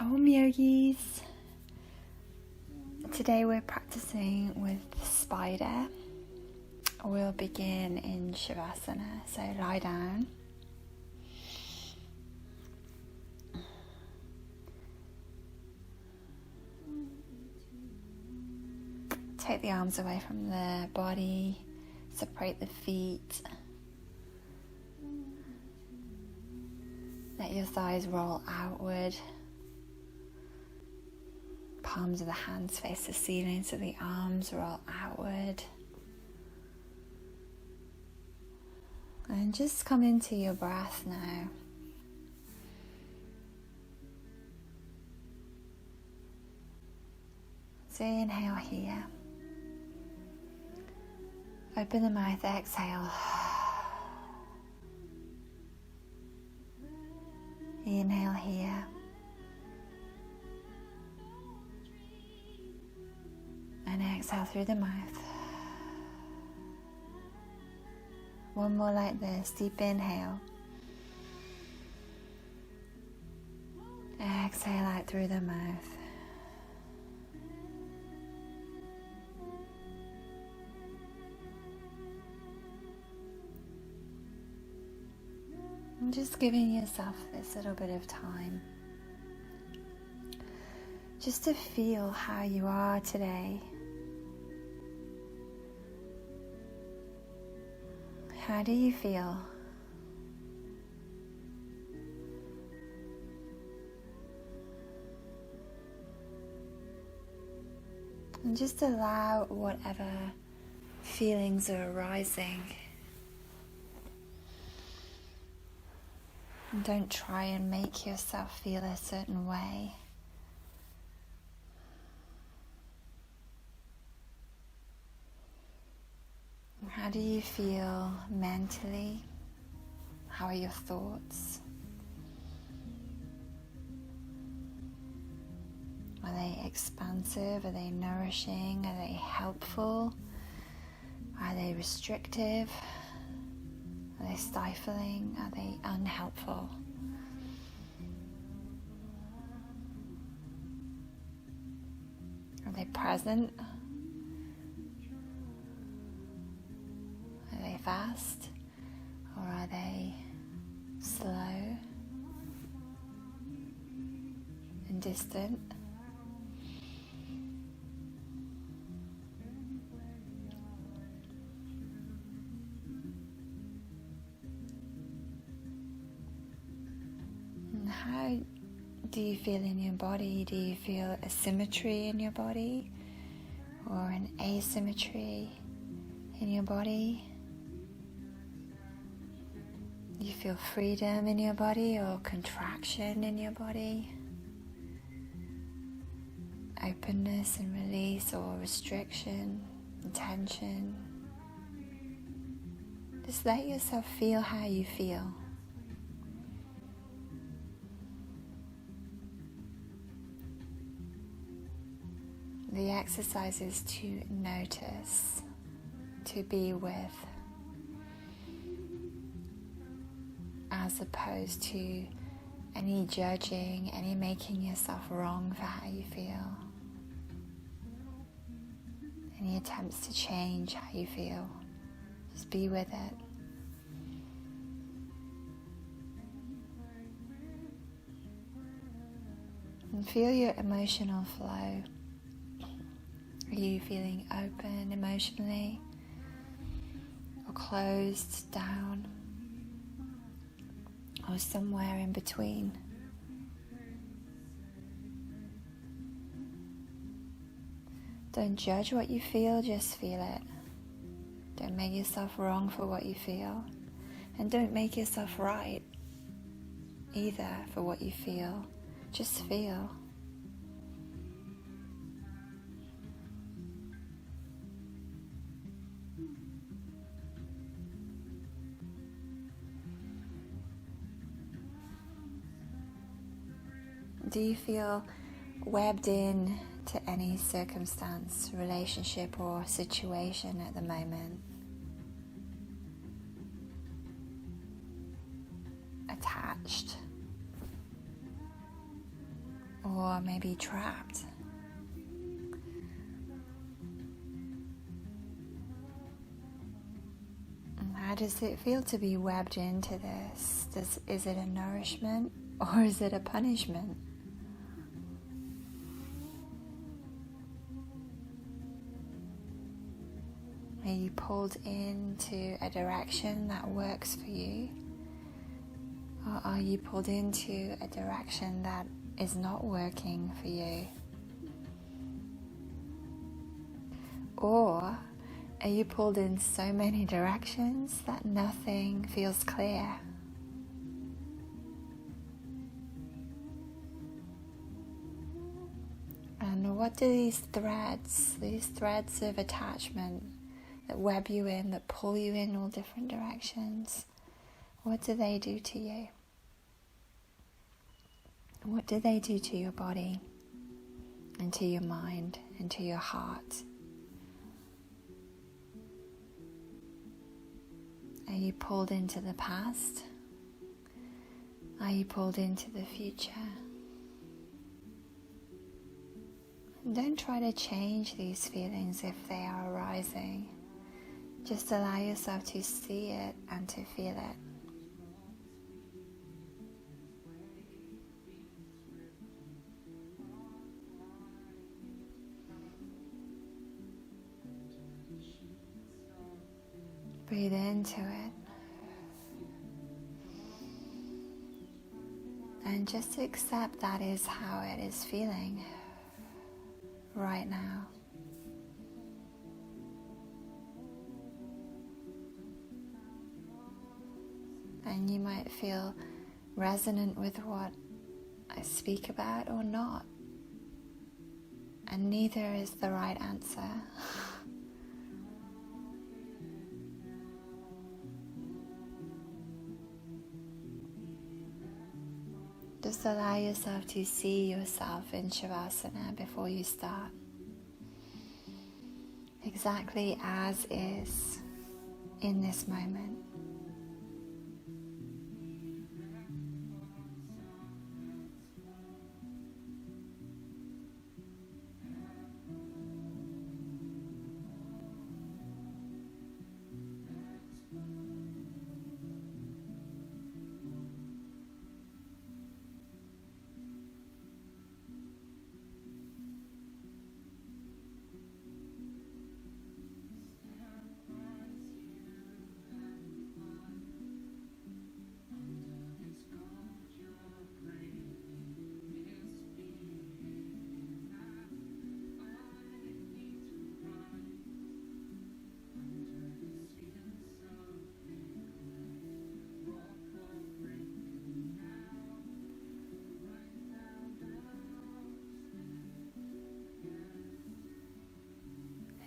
Om Yogis. Today we're practicing with spider. We'll begin in Shavasana, so lie down. Take the arms away from the body, separate the feet. Let your thighs roll outward. Palms of the hands face the ceiling so the arms roll outward. And just come into your breath now. So inhale here. Open the mouth, exhale. Inhale here. And exhale through the mouth. One more like this, deep inhale. Exhale out through the mouth. And just giving yourself this little bit of time just to feel how you are today. How do you feel? And just allow whatever feelings are arising. And don't try and make yourself feel a certain way. How do you feel mentally? How are your thoughts? Are they expansive? Are they nourishing? Are they helpful? Are they restrictive? Are they stifling? Are they unhelpful? Are they present? Are they fast? Or are they slow and distant? And how do you feel in your body? Do you feel a symmetry in your body or an asymmetry in your body? Do you feel freedom in your body or contraction in your body? Openness and release or restriction and tension? Just let yourself feel how you feel. The exercise is to notice, to be with, as opposed to any judging, any making yourself wrong for how you feel, any attempts to change how you feel. Just be with it. And feel your emotional flow. Are you feeling open emotionally or closed down or somewhere in between? Don't judge what you feel, just feel it. Don't make yourself wrong for what you feel, and don't make yourself right either for what you feel. Just feel. Do you feel webbed in to any circumstance, relationship, or situation at the moment? Attached? or maybe trapped. How does it feel to be webbed into this? Is it a nourishment or is it a punishment? Are you pulled into a direction that works for you? Or are you pulled into a direction that is not working for you? Or are you pulled in so many directions that nothing feels clear? And what do these threads of attachment that web you in, that pull you in all different directions, what do they do to you? What do they do to your body, and to your mind, and to your heart? Are you pulled into the past? Are you pulled into the future? And don't try to change these feelings if they are arising. Just allow yourself to see it and to feel it. Breathe into it. And just accept that is how it is feeling right now. And you might feel resonant with what I speak about or not. And neither is the right answer. Just allow yourself to see yourself in Shavasana before you start. Exactly as is in this moment.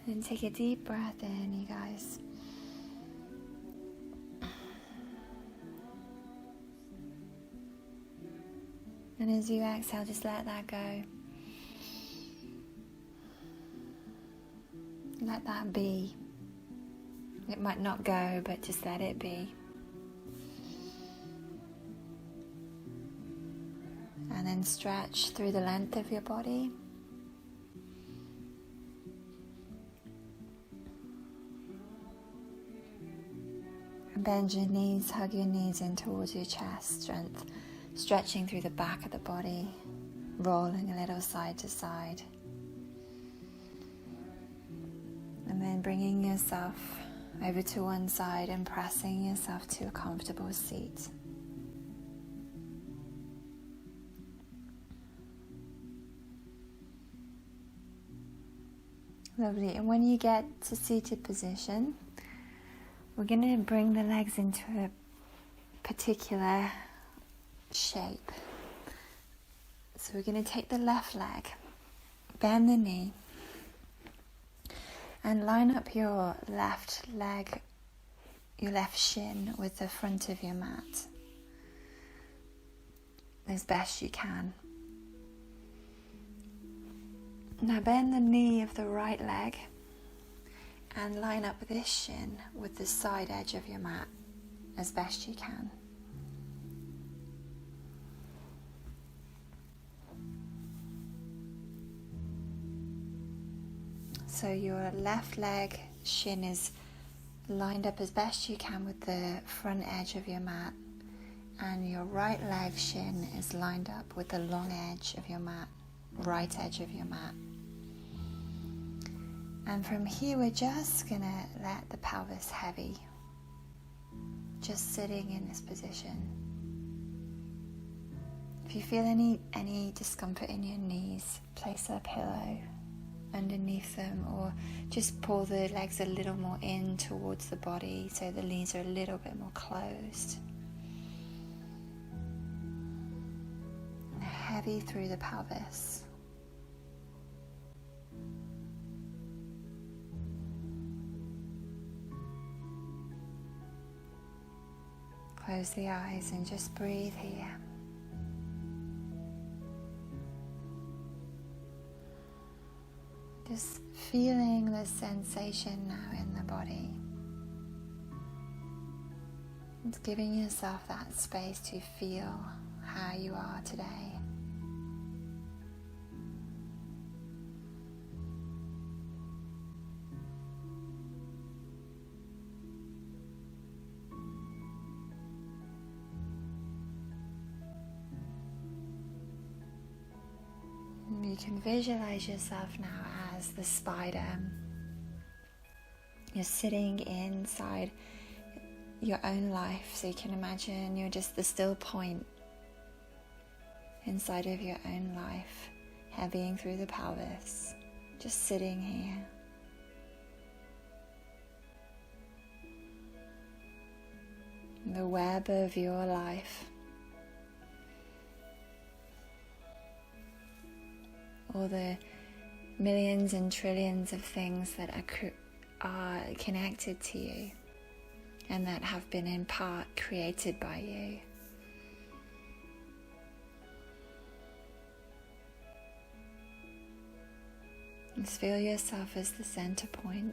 And take a deep breath in, you guys. And as you exhale, just let that go. Let that be. It might not go, but just let it be. And then stretch through the length of your body. Bend your knees, hug your knees in towards your chest, stretching through the back of the body, rolling a little side to side. And then bringing yourself over to one side and pressing yourself to a comfortable seat. Lovely. And when you get to seated position, we're going to bring the legs into a particular shape. So we're going to take the left leg, bend the knee, and line up your left leg, your left shin with the front of your mat as best you can. Now bend the knee of the right leg and line up this shin with the side edge of your mat as best you can. So your left leg shin is lined up as best you can with the front edge of your mat, and your right leg shin is lined up with the long edge of your mat, right edge of your mat. And from here we're just gonna let the pelvis heavy, just sitting in this position. If you feel any discomfort in your knees, place a pillow underneath them, or just pull the legs a little more in towards the body so the knees are a little bit more closed. And heavy through the pelvis. Close the eyes and just breathe here. Just feeling the sensation now in the body. And giving yourself that space to feel how you are today. You can visualize yourself now as the spider. You're sitting inside your own life, so you can imagine you're just the still point inside of your own life, heavying through the pelvis, just sitting here. The web of your life. All the millions and trillions of things that are connected to you and that have been in part created by you. Just feel yourself as the center point.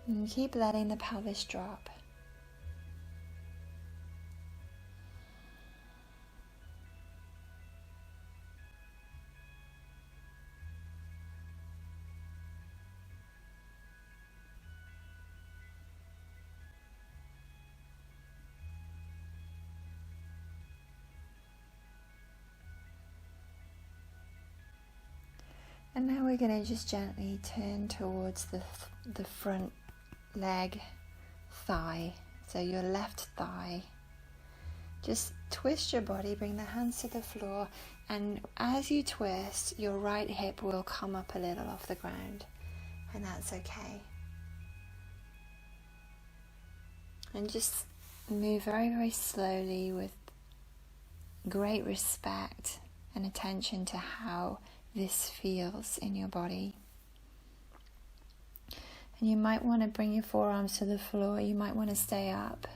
And keep letting the pelvis drop. And now we're going to just gently turn towards the front leg, thigh, so your left thigh. Just twist your body, bring the hands to the floor, and as you twist, your right hip will come up a little off the ground, and that's okay. And just move very, very slowly with great respect and attention to how this feels in your body. And you might want to bring your forearms to the floor. You might want to stay up.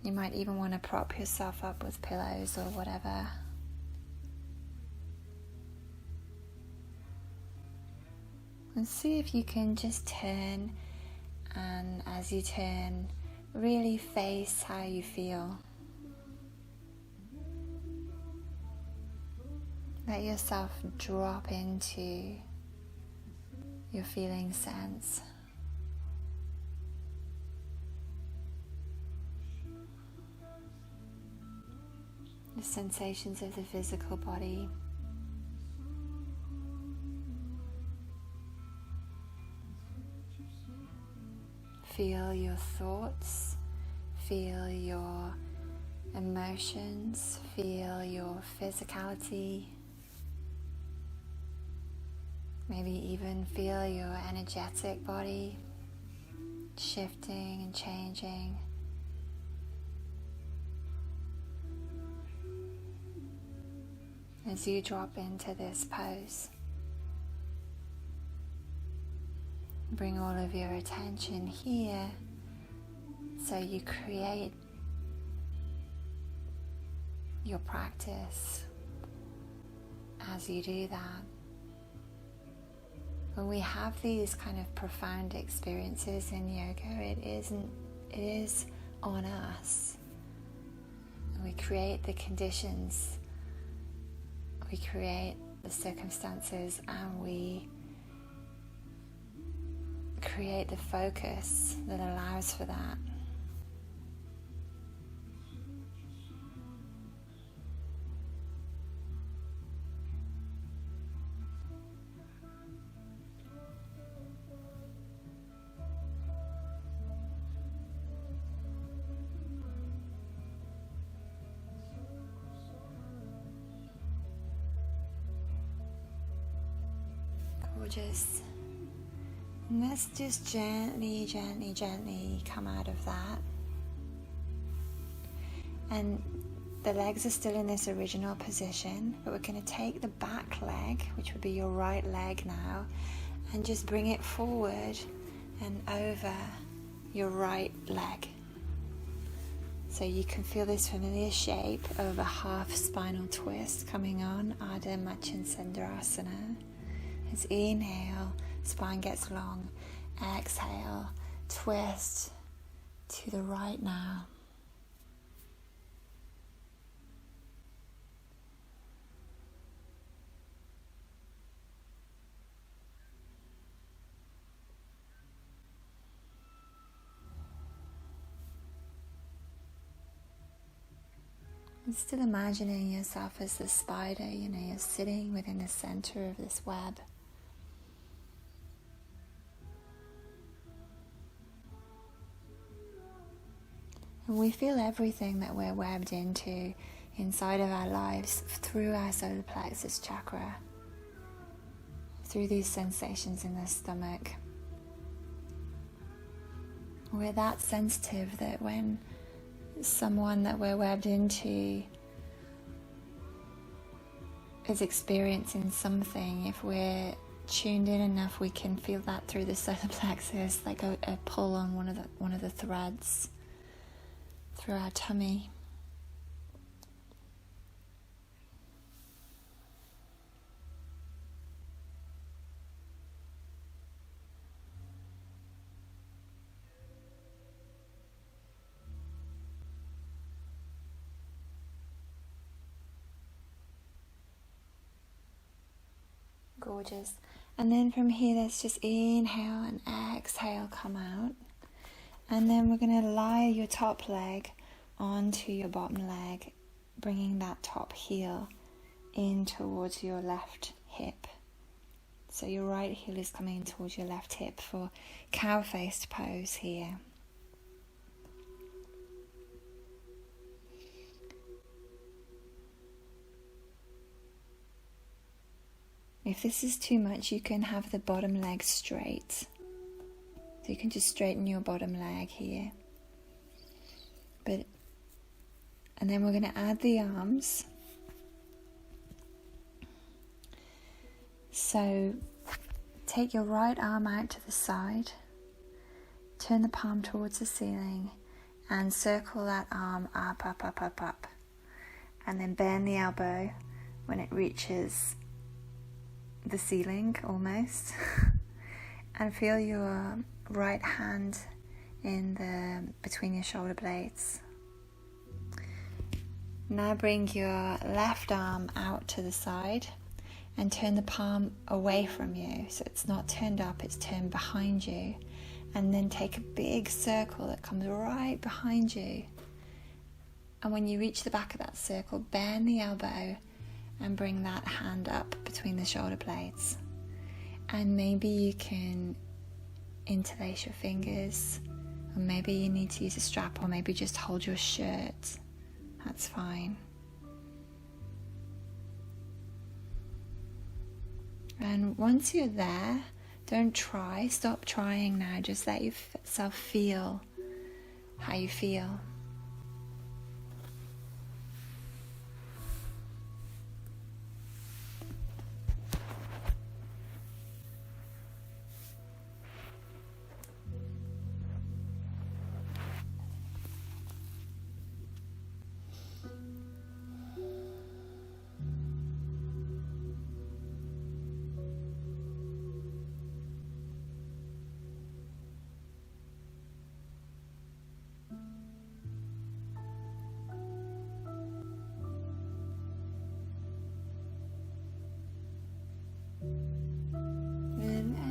You might even want to prop yourself up with pillows or whatever. And see if you can just turn, and as you turn, really face how you feel. Let yourself drop into your feeling sense. The sensations of the physical body. Feel your thoughts, feel your emotions, feel your physicality. Maybe even feel your energetic body shifting and changing. As you drop into this pose. bring all of your attention here. So you create your practice as you do that. When we have these kind of profound experiences in yoga, it is on us. And we create the conditions, we create the circumstances, and we create the focus that allows for that. Gorgeous. And let's just gently come out of that. And the legs are still in this original position, but we're going to take the back leg, which would be your right leg now, and just bring it forward and over your right leg. So you can feel this familiar shape of a half spinal twist coming on, Ardha Matsyendrasana. As inhale, spine gets long. Exhale, twist to the right now. And still imagining yourself as the spider, you're sitting within the center of this web. And we feel everything that we're webbed into inside of our lives through our solar plexus chakra, through these sensations in the stomach. We're that sensitive that when someone that we're webbed into is experiencing something, if we're tuned in enough, we can feel that through the solar plexus, like a pull on one of the threads through our tummy. Gorgeous. And then from here, let's just inhale and exhale, come out. And then we're going to lie your top leg onto your bottom leg, bringing that top heel in towards your left hip. So your right heel is coming in towards your left hip for cow-faced pose here. If this is too much, you can have the bottom leg straight. So you can just straighten your bottom leg here. And then we're going to add the arms. So take your right arm out to the side, turn the palm towards the ceiling, and circle that arm up, up, up, up, up. And then bend the elbow when it reaches the ceiling almost. And feel your right hand between your shoulder blades. Now bring your left arm out to the side and turn the palm away from you. So it's not turned up, it's turned behind you. And then take a big circle that comes right behind you. And when you reach the back of that circle, bend the elbow and bring that hand up between the shoulder blades. And maybe you can interlace your fingers, or maybe you need to use a strap, or maybe just hold your shirt. That's fine. And once you're there, don't try, stop trying now, just let yourself feel how you feel.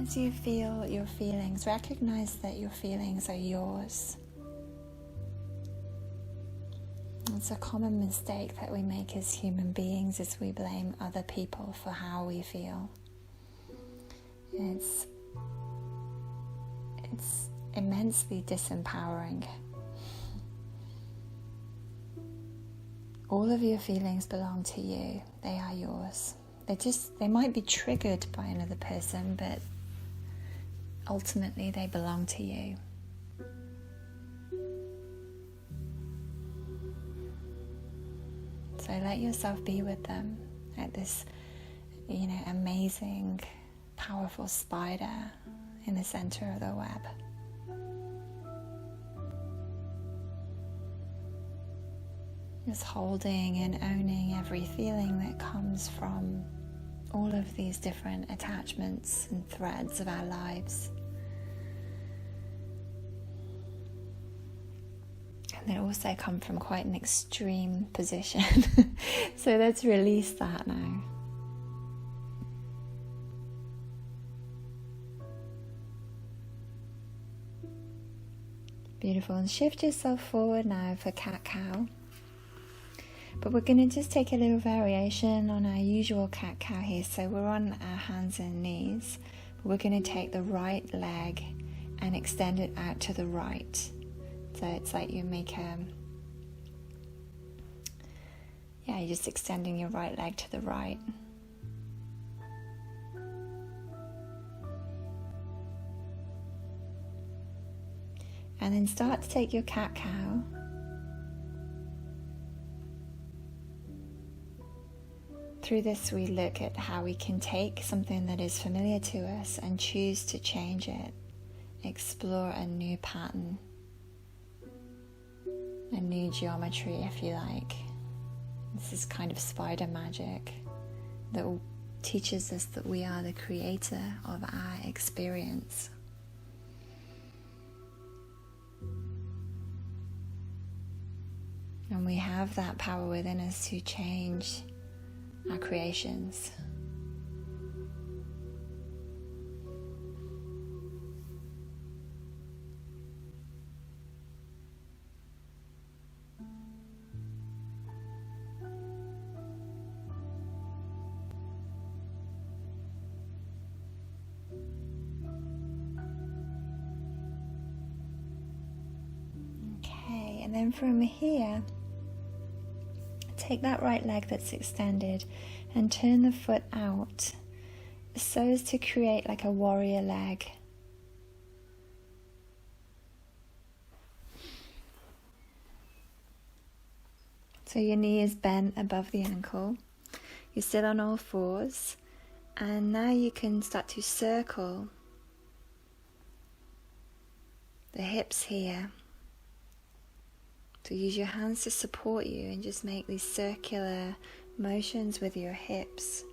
As you feel your feelings, recognize that your feelings are yours. It's a common mistake that we make as human beings is we blame other people for how we feel. It's immensely disempowering. All of your feelings belong to you. They are yours. They might be triggered by another person, but ultimately they belong to you. So let yourself be with them at this, amazing, powerful spider in the center of the web. Just holding and owning every feeling that comes from all of these different attachments and threads of our lives. And they also come from quite an extreme position. So let's release that now. Beautiful. And shift yourself forward now for cat-cow. But we're going to just take a little variation on our usual cat-cow here. So we're on our hands and knees. But we're going to take the right leg and extend it out to the right. So it's like you make you're just extending your right leg to the right. And then start to take your cat-cow. Through this, we look at how we can take something that is familiar to us and choose to change it, explore a new pattern, a new geometry, if you like. This is kind of spider magic that teaches us that we are the creator of our experience. And we have that power within us to change our creations. Okay, and then from here, take that right leg that's extended and turn the foot out so as to create like a warrior leg. So your knee is bent above the ankle. You sit on all fours, and now you can start to circle the hips here. So use your hands to support you and just make these circular motions with your hips.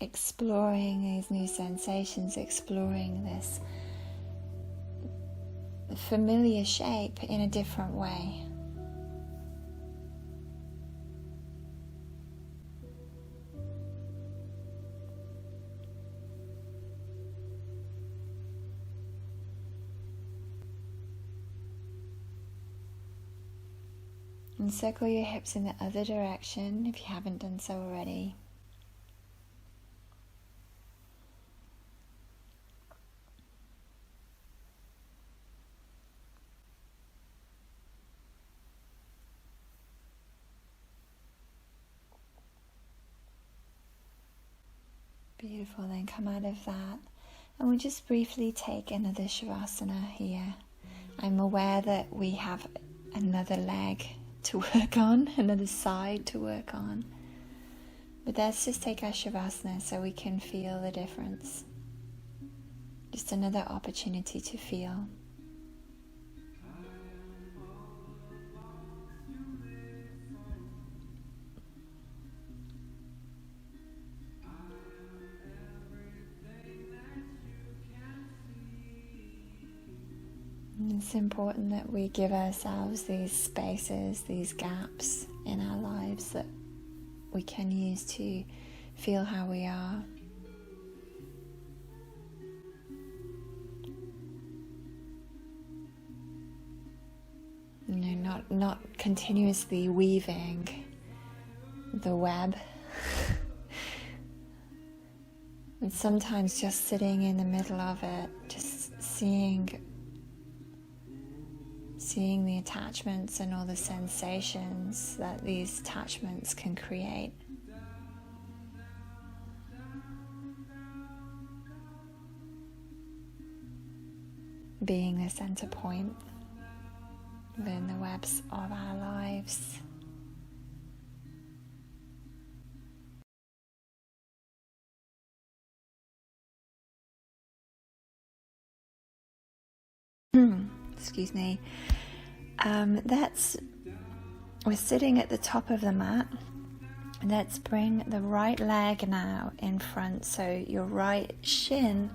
Exploring these new sensations, exploring this familiar shape in a different way. And circle your hips in the other direction if you haven't done so already. Beautiful, then come out of that. And we'll just briefly take another Shavasana here. I'm aware that we have another leg to work on, another side to work on. But let's just take our Shavasana so we can feel the difference. Just another opportunity to feel. It's important that we give ourselves these spaces, these gaps in our lives that we can use to feel how we are. You know, not continuously weaving the web. And sometimes just sitting in the middle of it, just seeing the attachments and all the sensations that these attachments can create. Being the center point within the webs of our lives. Excuse me. We're sitting at the top of the mat. Let's bring the right leg now in front, so your right shin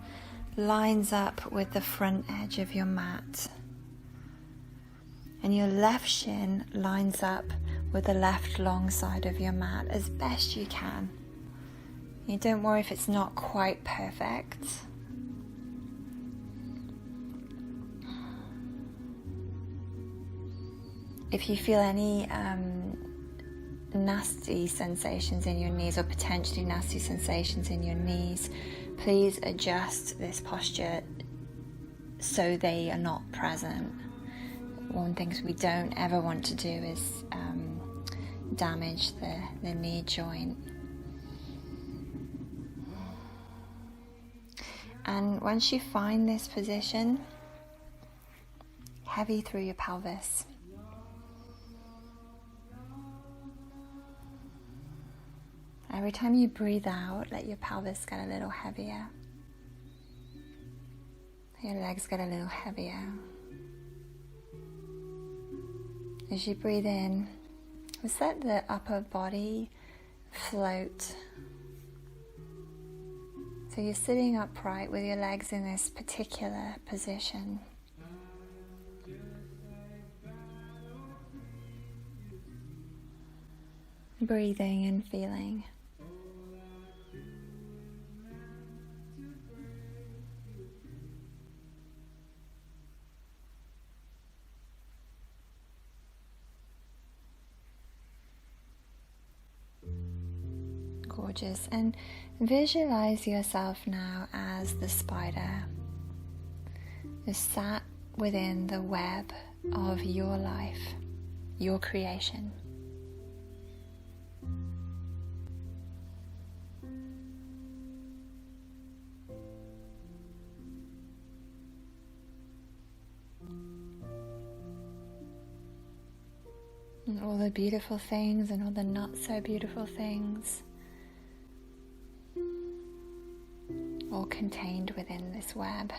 lines up with the front edge of your mat, and your left shin lines up with the left long side of your mat as best you can. You don't worry if it's not quite perfect. If you feel any nasty sensations in your knees, or potentially nasty sensations in your knees, please adjust this posture so they are not present. One thing we don't ever want to do is damage the knee joint. And once you find this position, heavy through your pelvis. Every time you breathe out, let your pelvis get a little heavier. Your legs get a little heavier. As you breathe in, just let the upper body float. So you're sitting upright with your legs in this particular position. Breathing and feeling. Gorgeous. And visualize yourself now as the spider, just sat within the web of your life, your creation. And all the beautiful things and all the not so beautiful things, all contained within this web.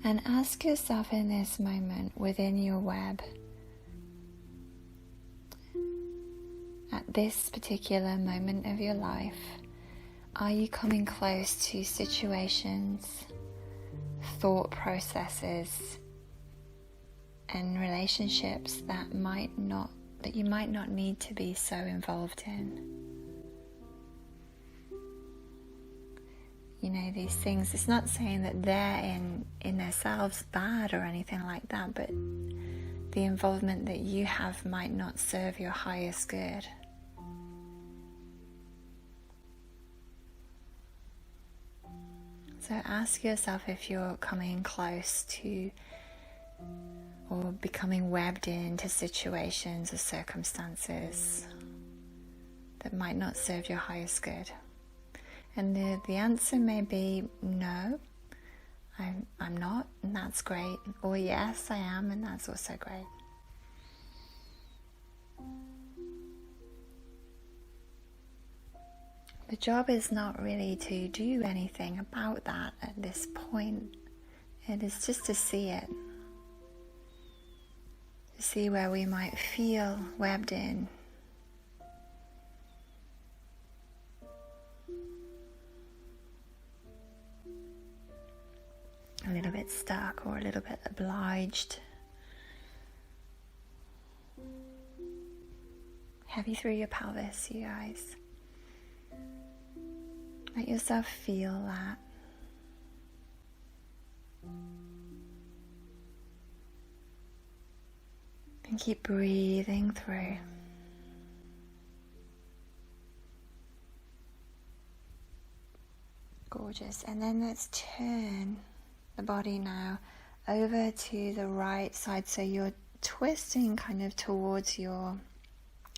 And ask yourself in this moment, within your web, at this particular moment of your life, are you coming close to situations, thought processes, and relationships that you might not need to be so involved in? You know, these things, it's not saying that they're in themselves bad or anything like that, but the involvement that you have might not serve your highest good. So ask yourself if you're coming close to or becoming webbed into situations or circumstances that might not serve your highest good. And the answer may be no, I'm not, and that's great. Or yes, I am, and that's also great. The job is not really to do anything about that at this point. It is just to see it. To see where we might feel webbed in. A little bit stuck or a little bit obliged. heavy through your pelvis, you guys. Let yourself feel that. And keep breathing through. Gorgeous. And then let's turn the body now over to the right side. So you're twisting kind of towards your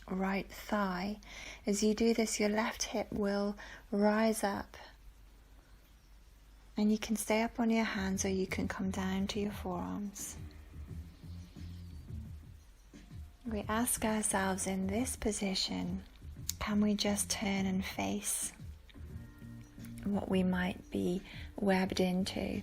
right thigh. As you do this, your left hip will rise up. And you can stay up on your hands or you can come down to your forearms. We ask ourselves, in this position, can we just turn and face what we might be webbed into?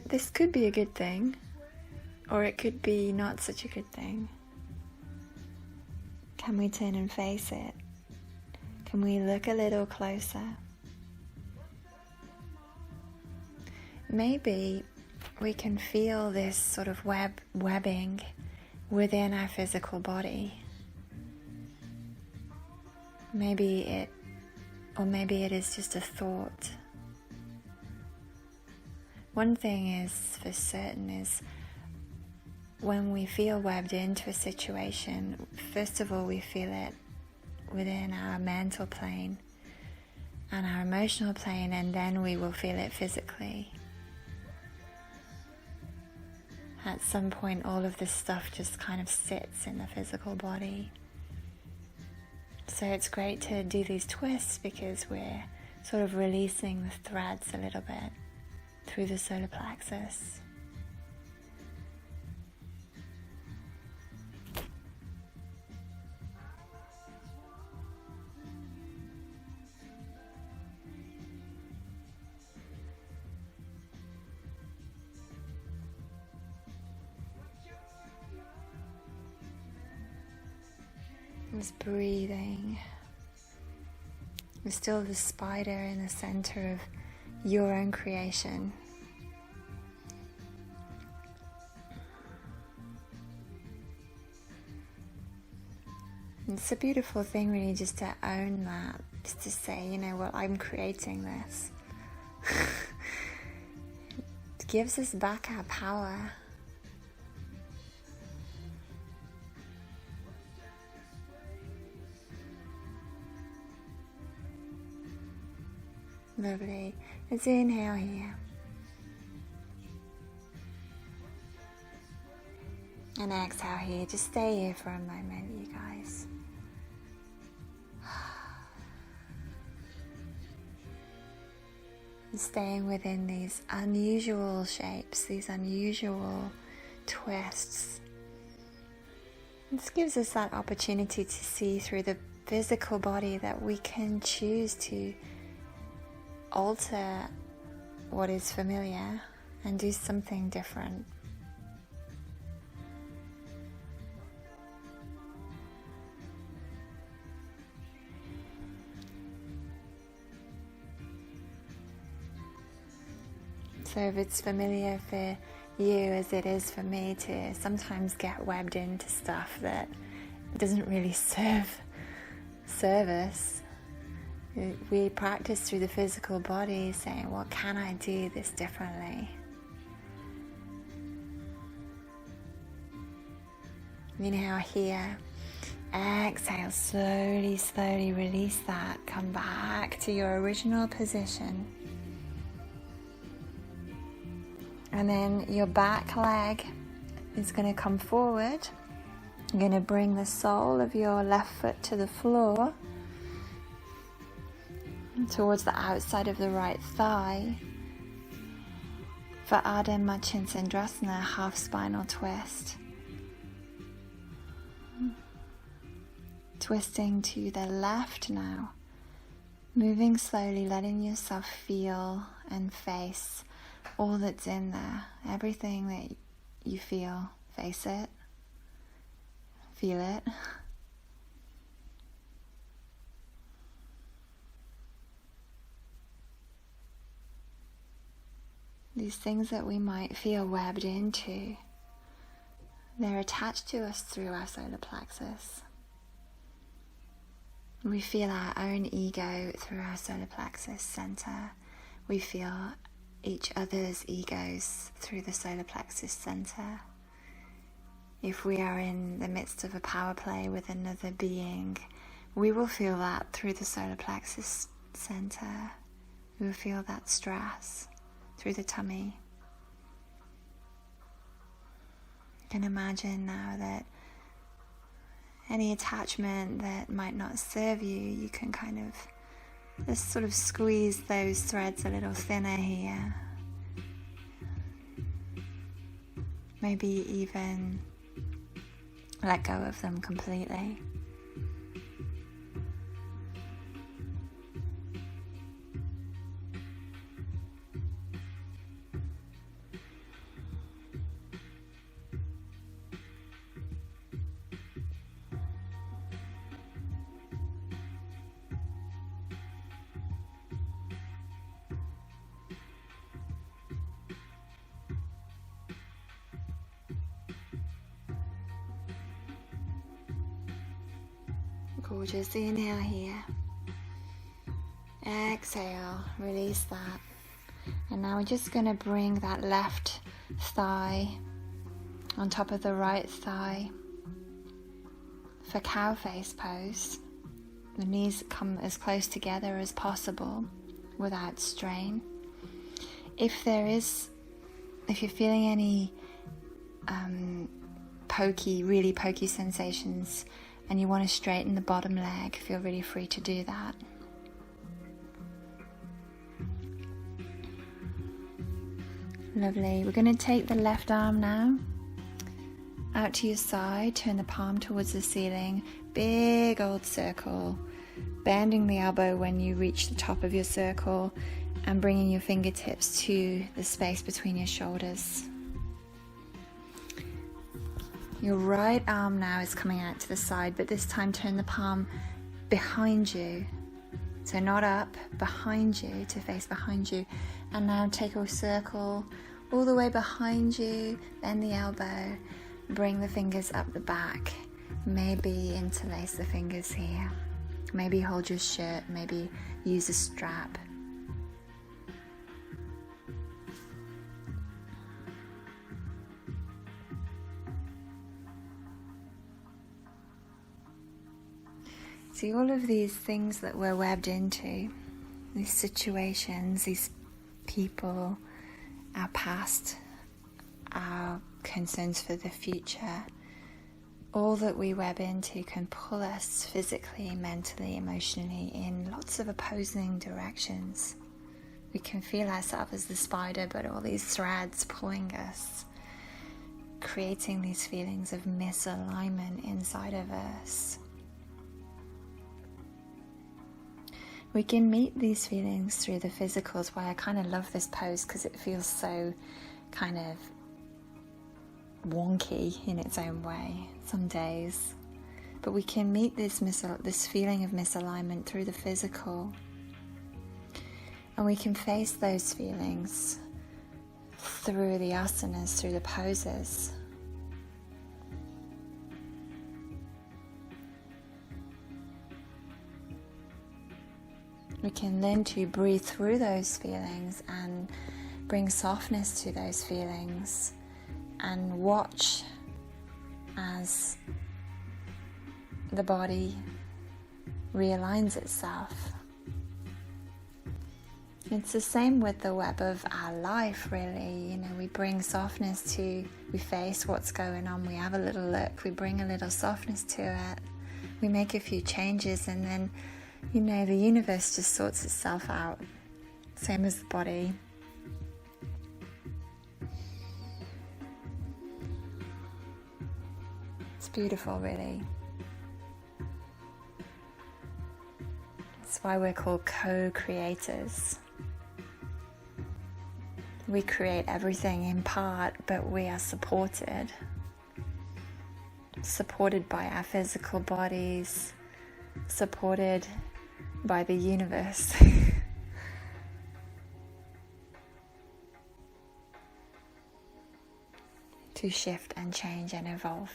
This could be a good thing, or it could be not such a good thing. Can we turn and face it? Can we look a little closer? Maybe we can feel this sort of webbing within our physical body. Maybe it is just a thought. One thing is for certain is when we feel webbed into a situation, first of all we feel it within our mental plane and our emotional plane, and then we will feel it physically. At some point, all of this stuff just kind of sits in the physical body. So it's great to do these twists because we're sort of releasing the threads a little bit through the solar plexus. Just breathing. We're still the spider in the center of your own creation. It's a beautiful thing really just to own that, just to say, you know what, I'm creating this. It gives us back our power. Lovely. Let's inhale here. And exhale here. Just stay here for a moment, you guys. And staying within these unusual shapes, these unusual twists. This gives us that opportunity to see through the physical body that we can choose to alter what is familiar and do something different. So if it's familiar for you as it is for me to sometimes get webbed into stuff that doesn't really serve us, we practice through the physical body saying, well, can I do this differently? Inhale here. Exhale, slowly, slowly release that. Come back to your original position. And then your back leg is going to come forward. You're going to bring the sole of your left foot to the floor, towards the outside of the right thigh for Ardha Matsyendrasana, half spinal twist. Twisting to the left now, moving slowly, letting yourself feel and face all that's in there, everything that you feel. Face it, feel it. these things that we might feel webbed into, they're attached to us through our solar plexus. We feel our own ego through our solar plexus center. We feel each other's egos through the solar plexus center. If we are in the midst of a power play with another being, we will feel that through the solar plexus center. We will feel that stress through the tummy. You can imagine now that any attachment that might not serve you, you can kind of just sort of squeeze those threads a little thinner here. Maybe even let go of them completely. Gorgeous. Inhale here. Exhale. Release that. And now we're just going to bring that left thigh on top of the right thigh for cow face pose. The knees come as close together as possible without strain. If you're feeling any really pokey sensations, and you want to straighten the bottom leg, feel really free to do that. Lovely. We're going to take the left arm now out to your side, turn the palm towards the ceiling, big old circle, bending the elbow when you reach the top of your circle and bringing your fingertips to the space between your shoulders. Your right arm now is coming out to the side, but this time turn the palm behind you. So not up, behind you, to face behind you. And now take a circle all the way behind you, bend the elbow, bring the fingers up the back. Maybe interlace the fingers here. Maybe hold your shirt, maybe use a strap. See, all of these things that we're webbed into, these situations, these people, our past, our concerns for the future, all that we web into can pull us physically, mentally, emotionally in lots of opposing directions. We can feel ourselves as the spider, but all these threads pulling us, creating these feelings of misalignment inside of us. We can meet these feelings through the physicals. Why I kind of love this pose, because it feels so kind of wonky in its own way some days. But we can meet this feeling of misalignment through the physical. And we can face those feelings through the asanas, through the poses. We can learn to breathe through those feelings and bring softness to those feelings and watch as the body realigns itself. It's the same with the web of our life, really. We bring softness to, we face what's going on, we have a little look, we bring a little softness to it, we make a few changes, and then the universe just sorts itself out. Same as the body. It's beautiful, really. That's why we're called co-creators. We create everything in part, but we are supported by our physical bodies, supported by the universe. to shift and change and evolve.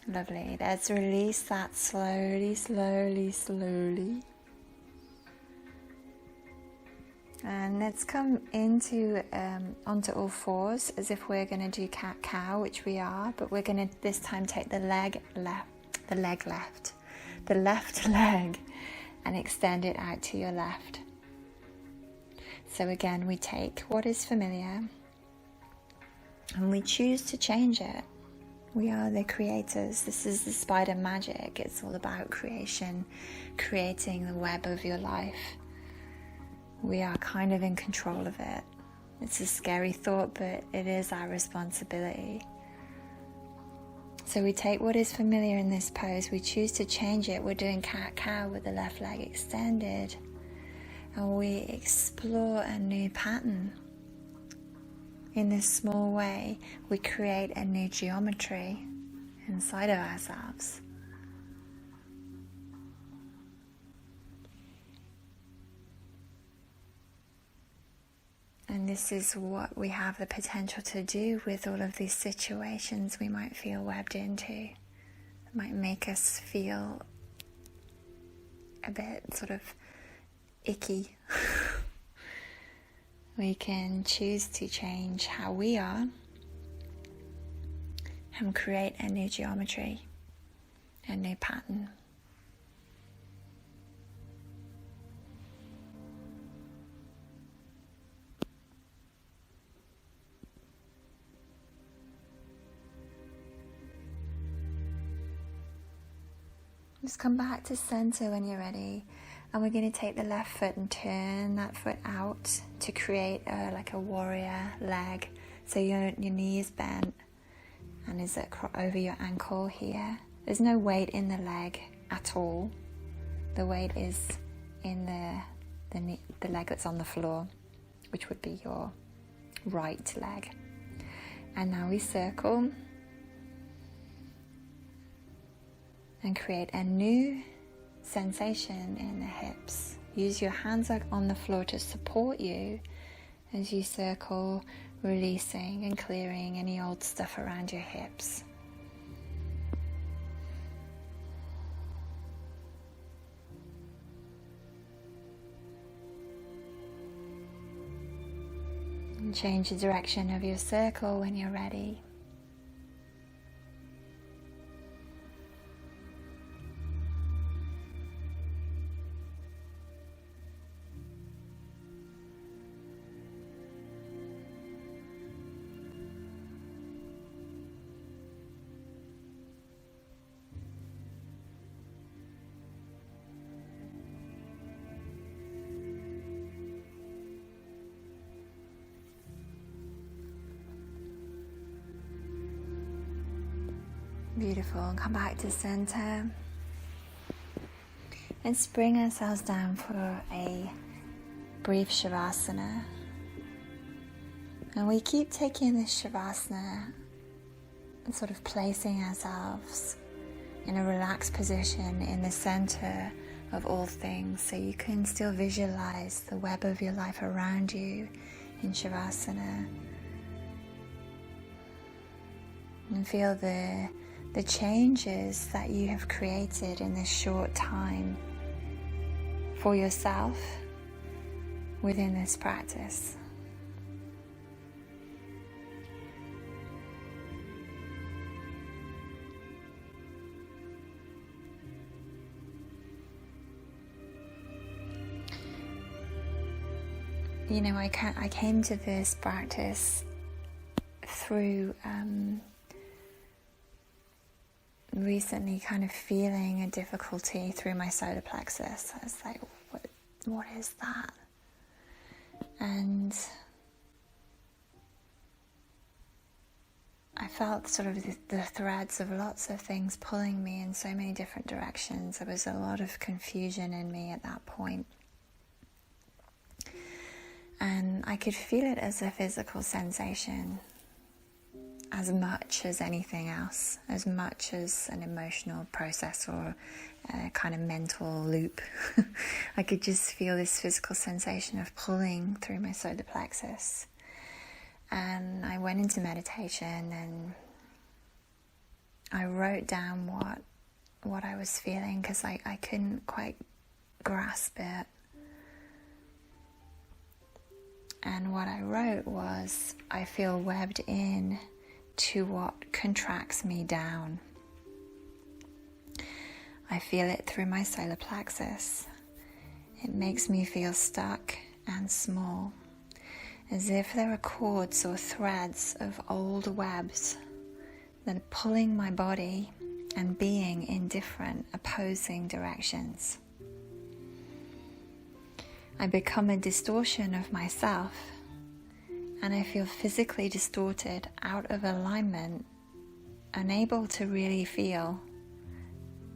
Lovely. Let's release that slowly, slowly, slowly. And let's come into onto all fours as if we're going to do cat-cow, which we are, but we're going to this time take the left leg and extend it out to your left. So again, we take what is familiar and we choose to change it. We are the creators. This is the spider magic. It's all about creation, creating the web of your life. We are kind of in control of it. It's a scary thought, but it is our responsibility. So we take what is familiar in this pose, we choose to change it. We're doing cat-cow with the left leg extended. And we explore a new pattern. In this small way, we create a new geometry inside of ourselves. And this is what we have the potential to do with all of these situations we might feel webbed into. It might make us feel a bit sort of icky. We can choose to change how we are and create a new geometry, a new pattern. Just come back to center when you're ready, and we're going to take the left foot and turn that foot out to create like a warrior leg. So your knee is bent and is over your ankle here. There's no weight in the leg at all. The weight is in the leg that's on the floor, which would be your right leg. And now we circle and create a new sensation in the hips. Use your hands on the floor to support you as you circle, releasing and clearing any old stuff around your hips. And change the direction of your circle when you're ready. Beautiful. Come back to center. Let's bring ourselves down for a brief Shavasana. And we keep taking this Shavasana and sort of placing ourselves in a relaxed position in the center of all things, so you can still visualize the web of your life around you in Shavasana. And feel the changes that you have created in this short time for yourself within this practice. You know, I came to this practice through recently kind of feeling a difficulty through my solar plexus. I was like, what is that? And I felt sort of the threads of lots of things pulling me in so many different directions. There was a lot of confusion in me at that point. And I could feel it as a physical sensation as much as anything else, as much as an emotional process or a kind of mental loop. I could just feel this physical sensation of pulling through my solar plexus. And I went into meditation and I wrote down what I was feeling, because I couldn't quite grasp it. And what I wrote was, I feel webbed in to what contracts me down. I feel it through my solar plexus. It makes me feel stuck and small, as if there are cords or threads of old webs that are pulling my body and being in different opposing directions. I become a distortion of myself, and I feel physically distorted, out of alignment, unable to really feel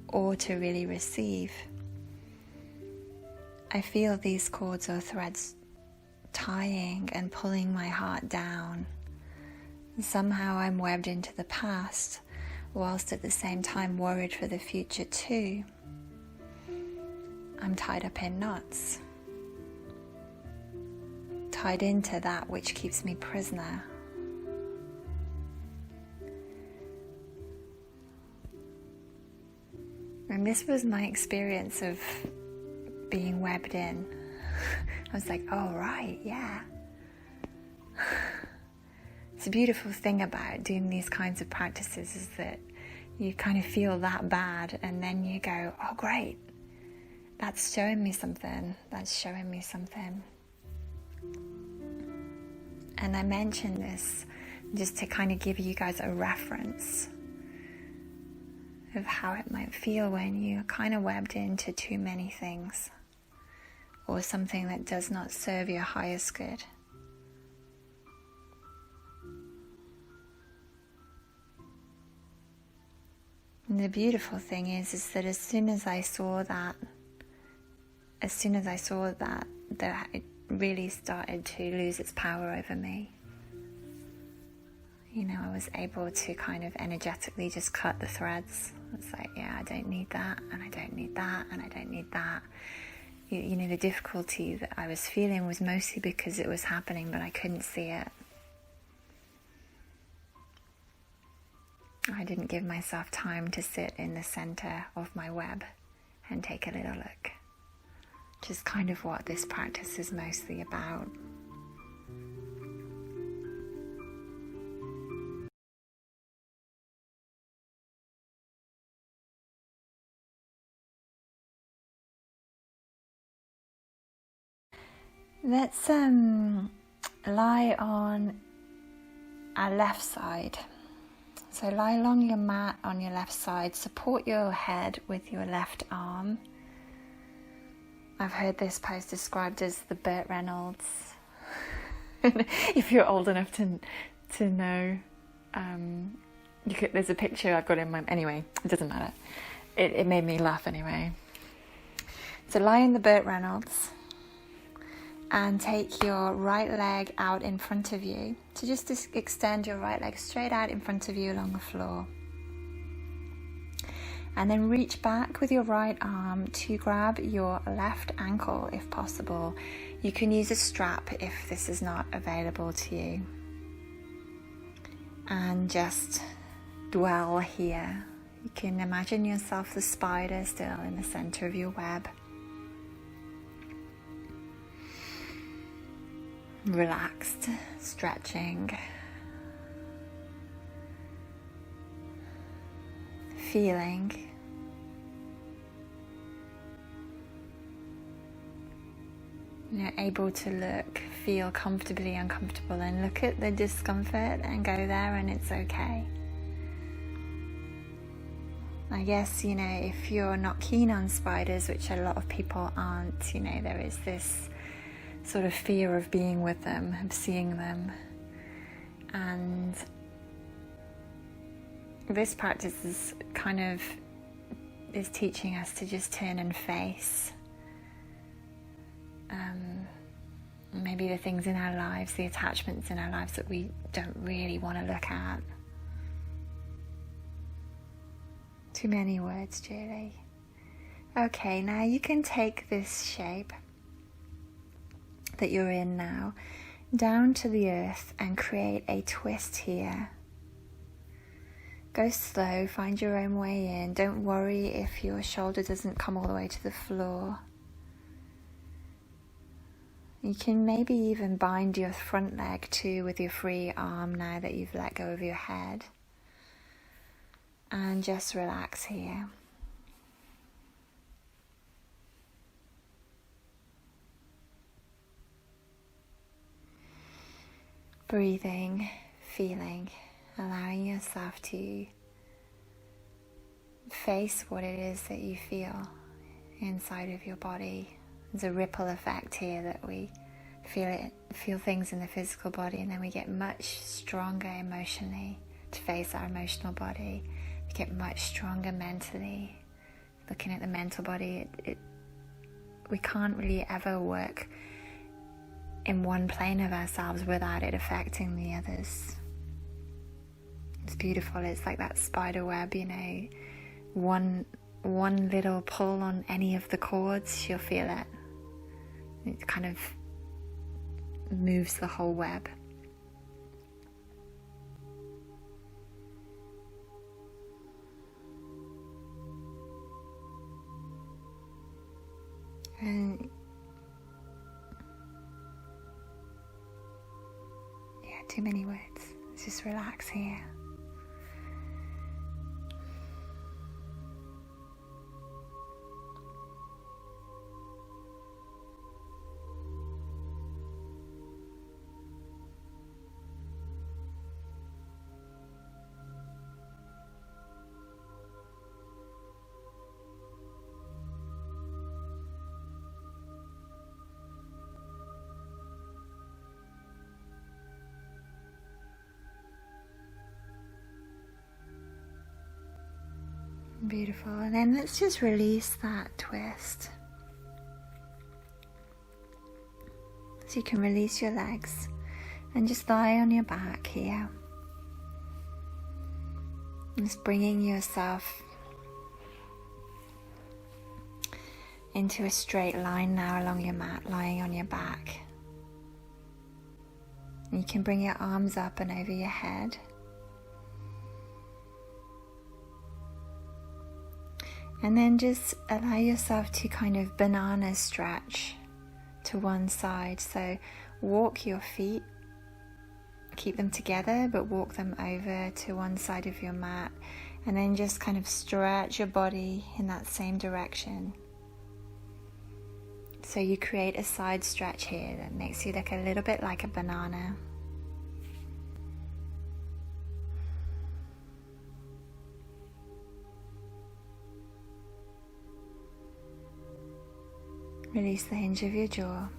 or to really receive. I feel these cords or threads tying and pulling my heart down. Somehow I'm webbed into the past, whilst at the same time worried for the future too. I'm tied up in knots, tied into that which keeps me prisoner. And this was my experience of being webbed in. I was like, oh right, yeah. It's a beautiful thing about doing these kinds of practices, is that you kind of feel that bad and then you go, oh great, that's showing me something, that's showing me something. And I mention this just to kind of give you guys a reference of how it might feel when you're kind of webbed into too many things, or something that does not serve your highest good. And the beautiful thing is that as soon as I saw that it really started to lose its power over me. You know, I was able to kind of energetically just cut the threads. It's like, yeah, I don't need that, and I don't need that, and I don't need that. You know, the difficulty that I was feeling was mostly because it was happening, but I couldn't see it. I didn't give myself time to sit in the center of my web and take a little look. Which is kind of what this practice is mostly about. Let's lie on our left side. So lie along your mat on your left side. Support your head with your left arm. I've heard this pose described as the Burt Reynolds. If you're old enough to know, there's a picture I've got in my... Anyway, it doesn't matter. It made me laugh anyway. So lie in the Burt Reynolds and take your right leg out in front of you. So just extend your right leg straight out in front of you along the floor. And then reach back with your right arm to grab your left ankle if possible. You can use a strap if this is not available to you. And just dwell here. You can imagine yourself the spider still in the center of your web. Relaxed, stretching, feeling, able to look, feel comfortably uncomfortable, and look at the discomfort and go there, and it's okay. I guess, if you're not keen on spiders, which a lot of people aren't, there is this sort of fear of being with them, of seeing them. And this practice is teaching us to just turn and face maybe the things in our lives, the attachments in our lives that we don't really want to look at. Too many words, Julie. Okay, now you can take this shape that you're in now. down to the earth and create a twist here. Go slow, find your own way in. Don't worry if your shoulder doesn't come all the way to the floor. You can maybe even bind your front leg too with your free arm now that you've let go of your head. And just relax here. Breathing, feeling, allowing yourself to face what it is that you feel inside of your body. There's a ripple effect here that we feel things in the physical body, and then we get much stronger emotionally to face our emotional body. We get much stronger mentally. Looking at the mental body, we can't really ever work in one plane of ourselves without it affecting the others. It's beautiful. It's like that spider web, one little pull on any of the cords, you'll feel it. It kind of moves the whole web. And too many words. Let's just relax here. Beautiful. And then let's just release that twist. So you can release your legs and just lie on your back here. Just bringing yourself into a straight line now along your mat, lying on your back. And you can bring your arms up and over your head. And then just allow yourself to kind of banana stretch to one side. So walk your feet, keep them together, but walk them over to one side of your mat. And then just kind of stretch your body in that same direction. So you create a side stretch here that makes you look a little bit like a banana. Release the hinge of your jaw.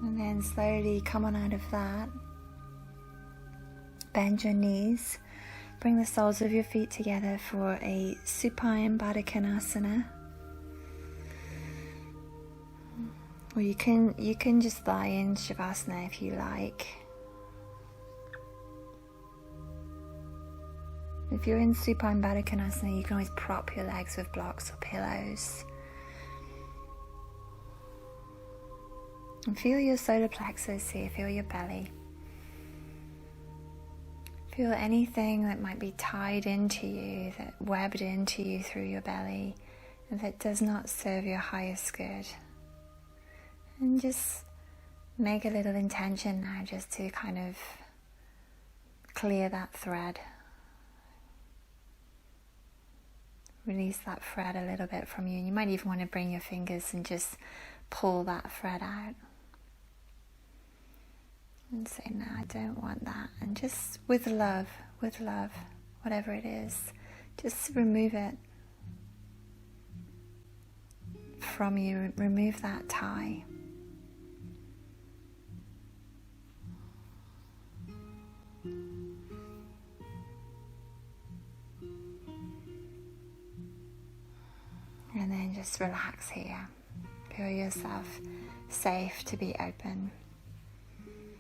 And then slowly come on out of that. Bend your knees. Bring the soles of your feet together for a supine Baddha Konasana. Or you can just lie in Shavasana if you like. If you're in supine Baddha Konasana, you can always prop your legs with blocks or pillows. And feel your solar plexus here, feel your belly. Feel anything that might be tied into you, that webbed into you through your belly, and that does not serve your highest good. And just make a little intention now just to kind of clear that thread. Release that thread a little bit from you. And you might even want to bring your fingers and just pull that thread out. And say, no, I don't want that. And just with love, whatever it is, just remove it from you. Remove that tie. just relax here. Feel yourself safe to be open.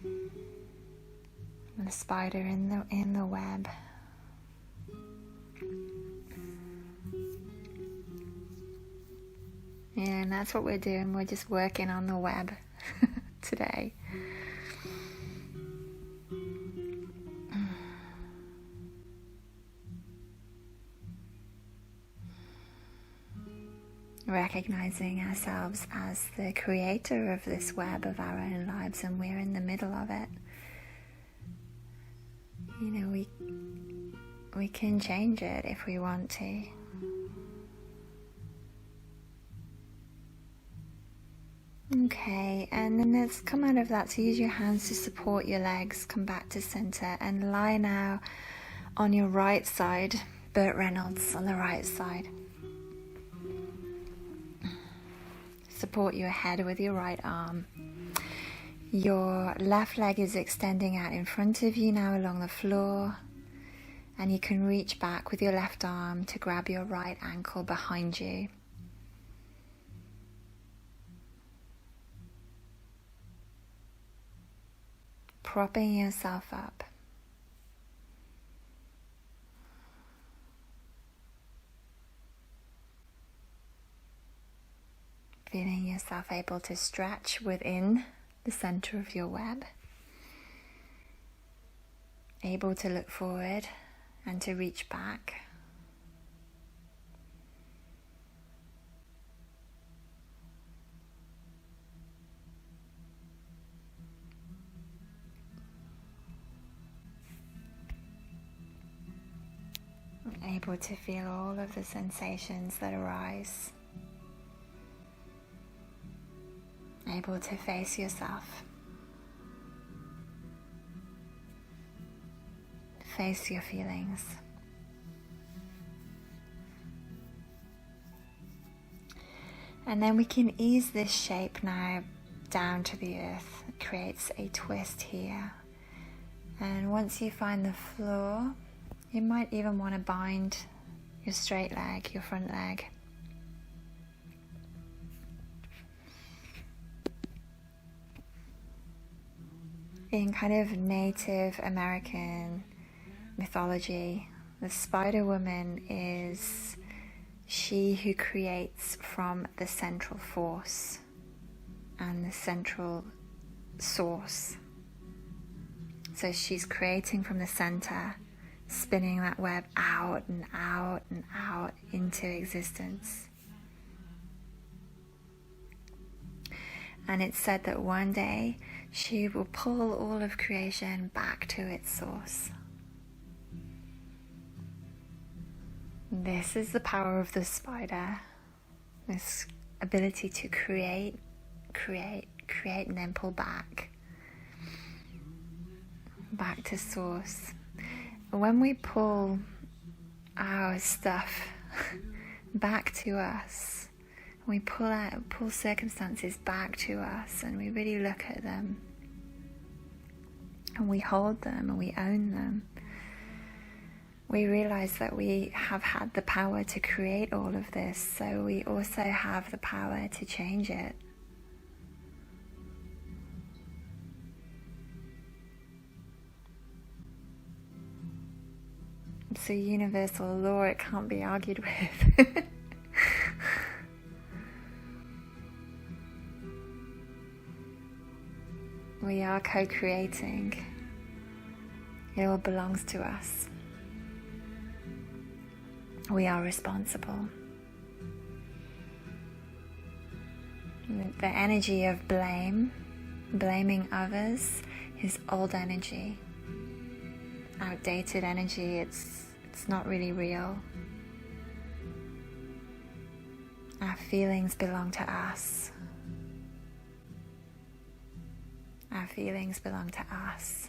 And the spider in the web. Yeah, and that's what we're doing. We're just working on the web today. Recognizing ourselves as the creator of this web of our own lives, and we're in the middle of it. You know, we can change it if we want to. Okay, and then let's come out of that. So use your hands to support your legs, come back to center, and lie now on your right side. Burt Reynolds on the right side. Support your head with your right arm. Your left leg is extending out in front of you now along the floor, and you can reach back with your left arm to grab your right ankle behind you. Propping yourself up. Feeling yourself able to stretch within the center of your web. Able to look forward and to reach back. Able to feel all of the sensations that arise. Able to face yourself. Face your feelings. And then we can ease this shape now down to the earth. It creates a twist here. And once you find the floor, you might even want to bind your straight leg, your front leg. In kind of Native American mythology, the Spider Woman is she who creates from the central force and the central source. So she's creating from the center, spinning that web out and out and out into existence. And it's said that one day she will pull all of creation back to its source. This is the power of the spider, this ability to create, and then pull back to source. When we pull our stuff back to us, we pull circumstances back to us, and we really look at them, and we hold them, and we own them, we realize that we have had the power to create all of this, so we also have the power to change it. It's a universal law, it can't be argued with. We are co-creating. It all belongs to us. We are responsible. The energy of blaming others, is old energy. Outdated energy, it's not really real. Our feelings belong to us. Our feelings belong to us.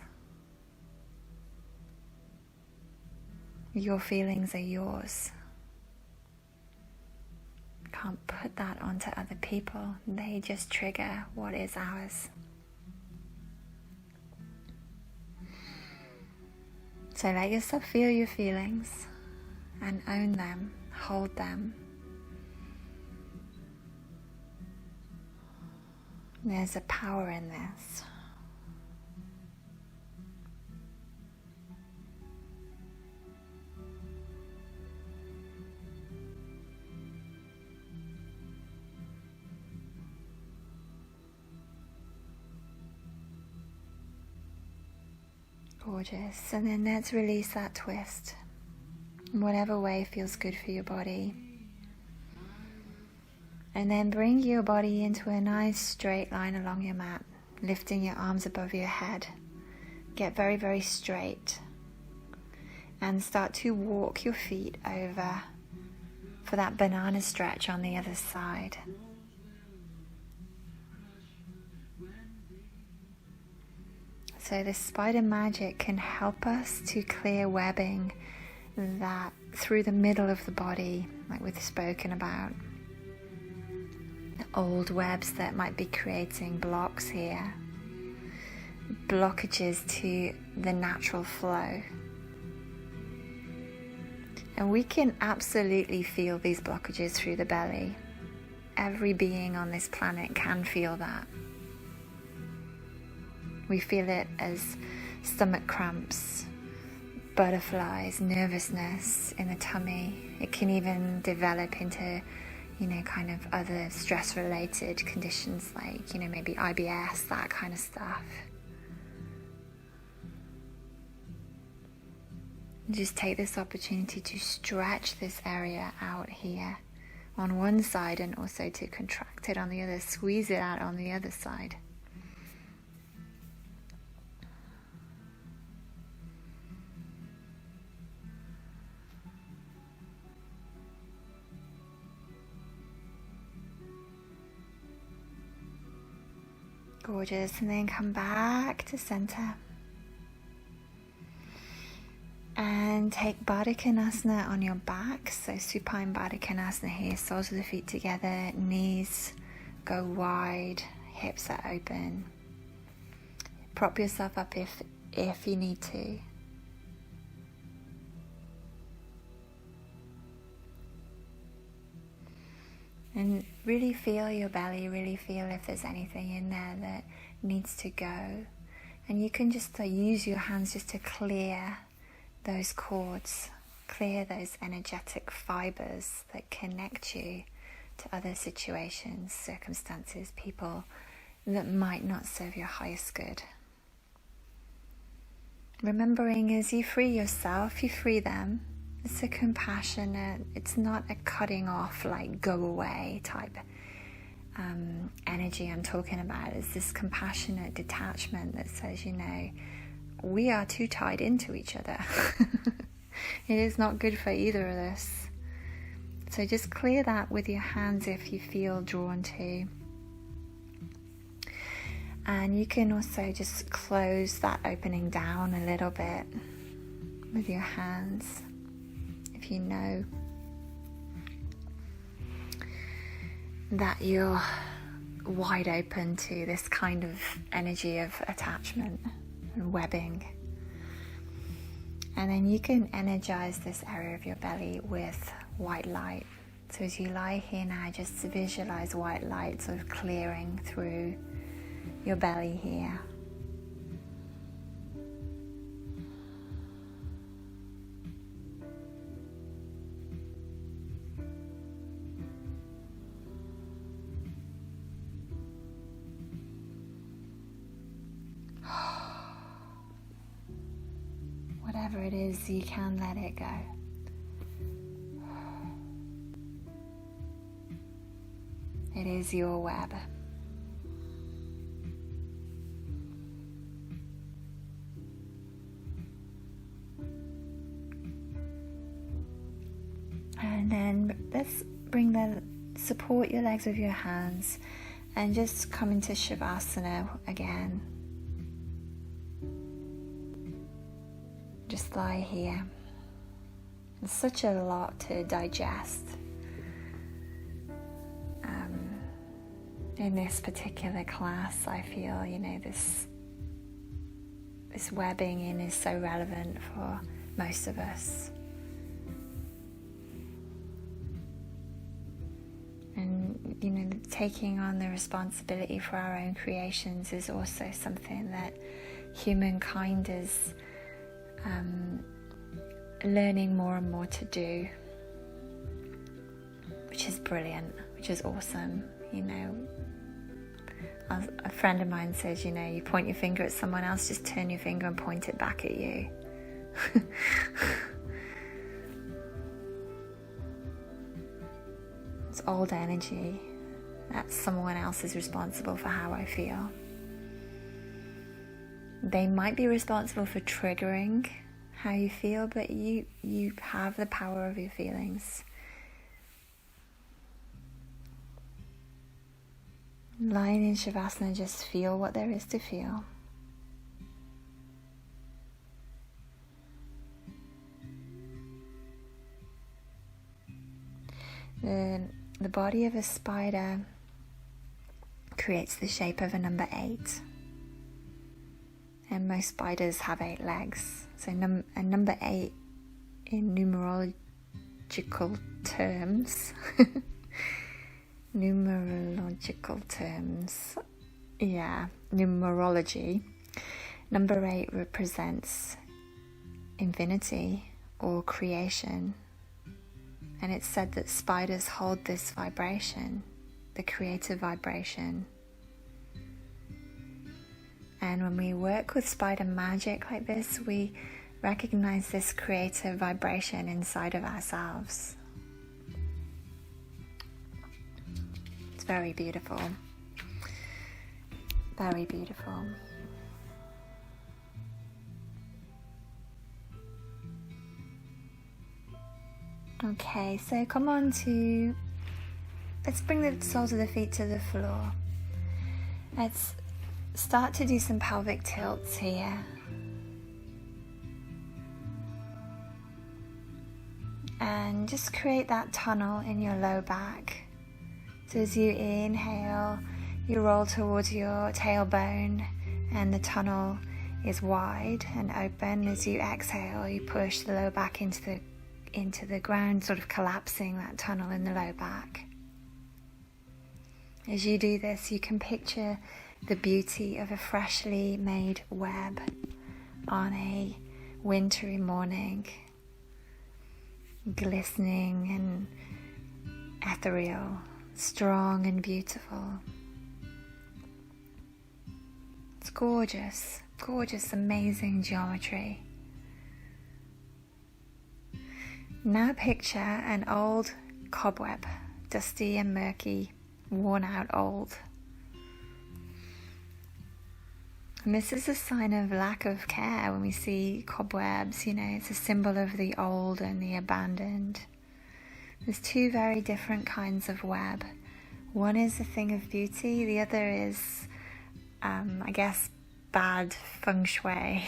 Your feelings are yours. Can't put that onto other people. They just trigger what is ours. So let yourself feel your feelings and own them, hold them. There's a power in this. Gorgeous. And then let's release that twist in whatever way feels good for your body. And then bring your body into a nice straight line along your mat, lifting your arms above your head. Get very, very straight. And start to walk your feet over for that banana stretch on the other side. So this spider magic can help us to clear webbing that through the middle of the body, like we've spoken about. Old webs that might be creating blocks here, blockages to the natural flow. And we can absolutely feel these blockages through the belly. Every being on this planet can feel that. We feel it as stomach cramps, butterflies, nervousness in the tummy. It can even develop into kind of other stress-related conditions like, maybe IBS, that kind of stuff. Just take this opportunity to stretch this area out here on one side and also to contract it on the other, squeeze it out on the other side. Gorgeous. And then come back to center and take Baddha Konasana on your back. So supine Baddha Konasana here, soles of the feet together, knees go wide, hips are open. Prop yourself up if you need to. And really feel your belly, really feel if there's anything in there that needs to go. And you can just use your hands just to clear those cords, clear those energetic fibers that connect you to other situations, circumstances, people that might not serve your highest good. Remembering as you free yourself, you free them. It's a compassionate, it's not a cutting off, like go away type energy I'm talking about. It's this compassionate detachment that says, we are too tied into each other. It is not good for either of us. So just clear that with your hands if you feel drawn to. And you can also just close that opening down a little bit with your hands. If you know that you're wide open to this kind of energy of attachment and webbing. And then you can energize this area of your belly with white light. So as you lie here now, just visualize white light sort of clearing through your belly here. Whatever it is, you can let it go. It is your web. And then let's support your legs with your hands and just come into Shavasana again. Just lie here. There's such a lot to digest in this particular class. I feel, this webbing in is so relevant for most of us. And And, taking on the responsibility for our own creations is also something that humankind is learning more and more to do, which is brilliant, which is awesome. A friend of mine says, you point your finger at someone else, just turn your finger and point it back at you. It's old energy. That someone else is responsible for how I feel. They might be responsible for triggering how you feel, but you have the power of your feelings. Lying in Shavasana, just feel what there is to feel. The body of a spider creates the shape of a number 8. And most spiders have 8 legs. So a number 8 in numerological terms. Numerology. Number 8 represents infinity or creation. And it's said that spiders hold this vibration, the creative vibration. And when we work with spider magic like this, we recognize this creative vibration inside of ourselves. It's very beautiful. Very beautiful. Okay, so let's bring the soles of the feet to the floor. Let's start to do some pelvic tilts here. And just create that tunnel in your low back. So as you inhale, you roll towards your tailbone and the tunnel is wide and open. As you exhale, you push the low back into the ground, sort of collapsing that tunnel in the low back. As you do this, you can picture the beauty of a freshly made web on a wintry morning, glistening and ethereal, strong and beautiful. It's gorgeous, gorgeous, amazing geometry. Now picture an old cobweb, dusty and murky, worn out old. And this is a sign of lack of care when we see cobwebs, it's a symbol of the old and the abandoned. There's 2 very different kinds of web. One is a thing of beauty, the other is, bad feng shui.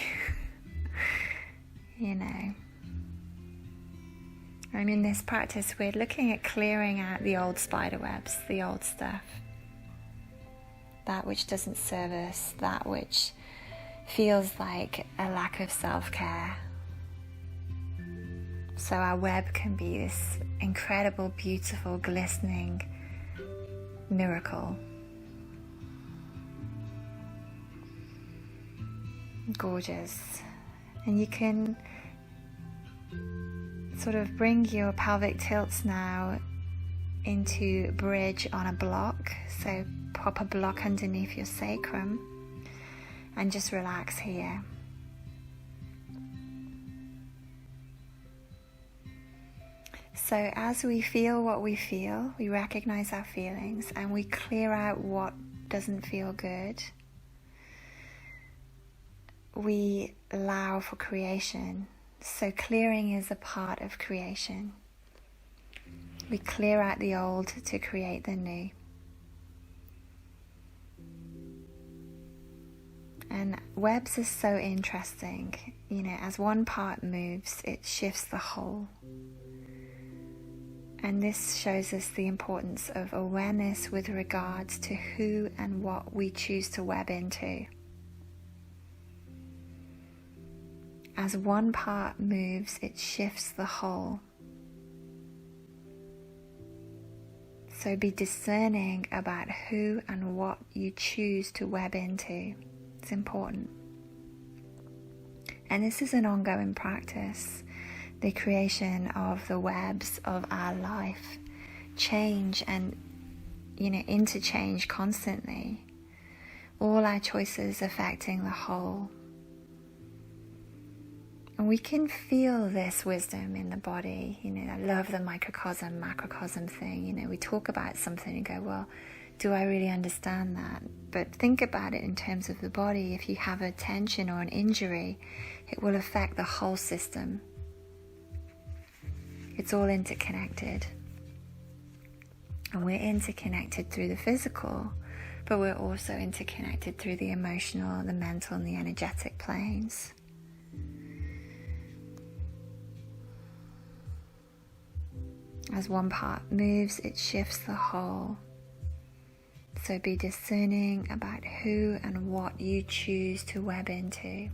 And in this practice, we're looking at clearing out the old spider webs, the old stuff. That which doesn't serve us, that which feels like a lack of self-care. So our web can be this incredible, beautiful, glistening miracle. Gorgeous. And you can sort of bring your pelvic tilts now into bridge on a block. So pop a block underneath your sacrum and just relax here. So as we feel what we feel, we recognize our feelings and we clear out what doesn't feel good. We allow for creation. So clearing is a part of creation. We clear out the old to create the new. And webs are so interesting. As one part moves, it shifts the whole. And this shows us the importance of awareness with regards to who and what we choose to web into. As one part moves, it shifts the whole. So be discerning about who and what you choose to web into. It's important. And this is an ongoing practice. The creation of the webs of our life change and, interchange constantly. All our choices affecting the whole. And we can feel this wisdom in the body. I love the microcosm, macrocosm thing. We talk about something and go, well, do I really understand that? But think about it in terms of the body. If you have a tension or an injury, it will affect the whole system. It's all interconnected. And we're interconnected through the physical, but we're also interconnected through the emotional, the mental, and the energetic planes. As one part moves, it shifts the whole. So be discerning about who and what you choose to web into.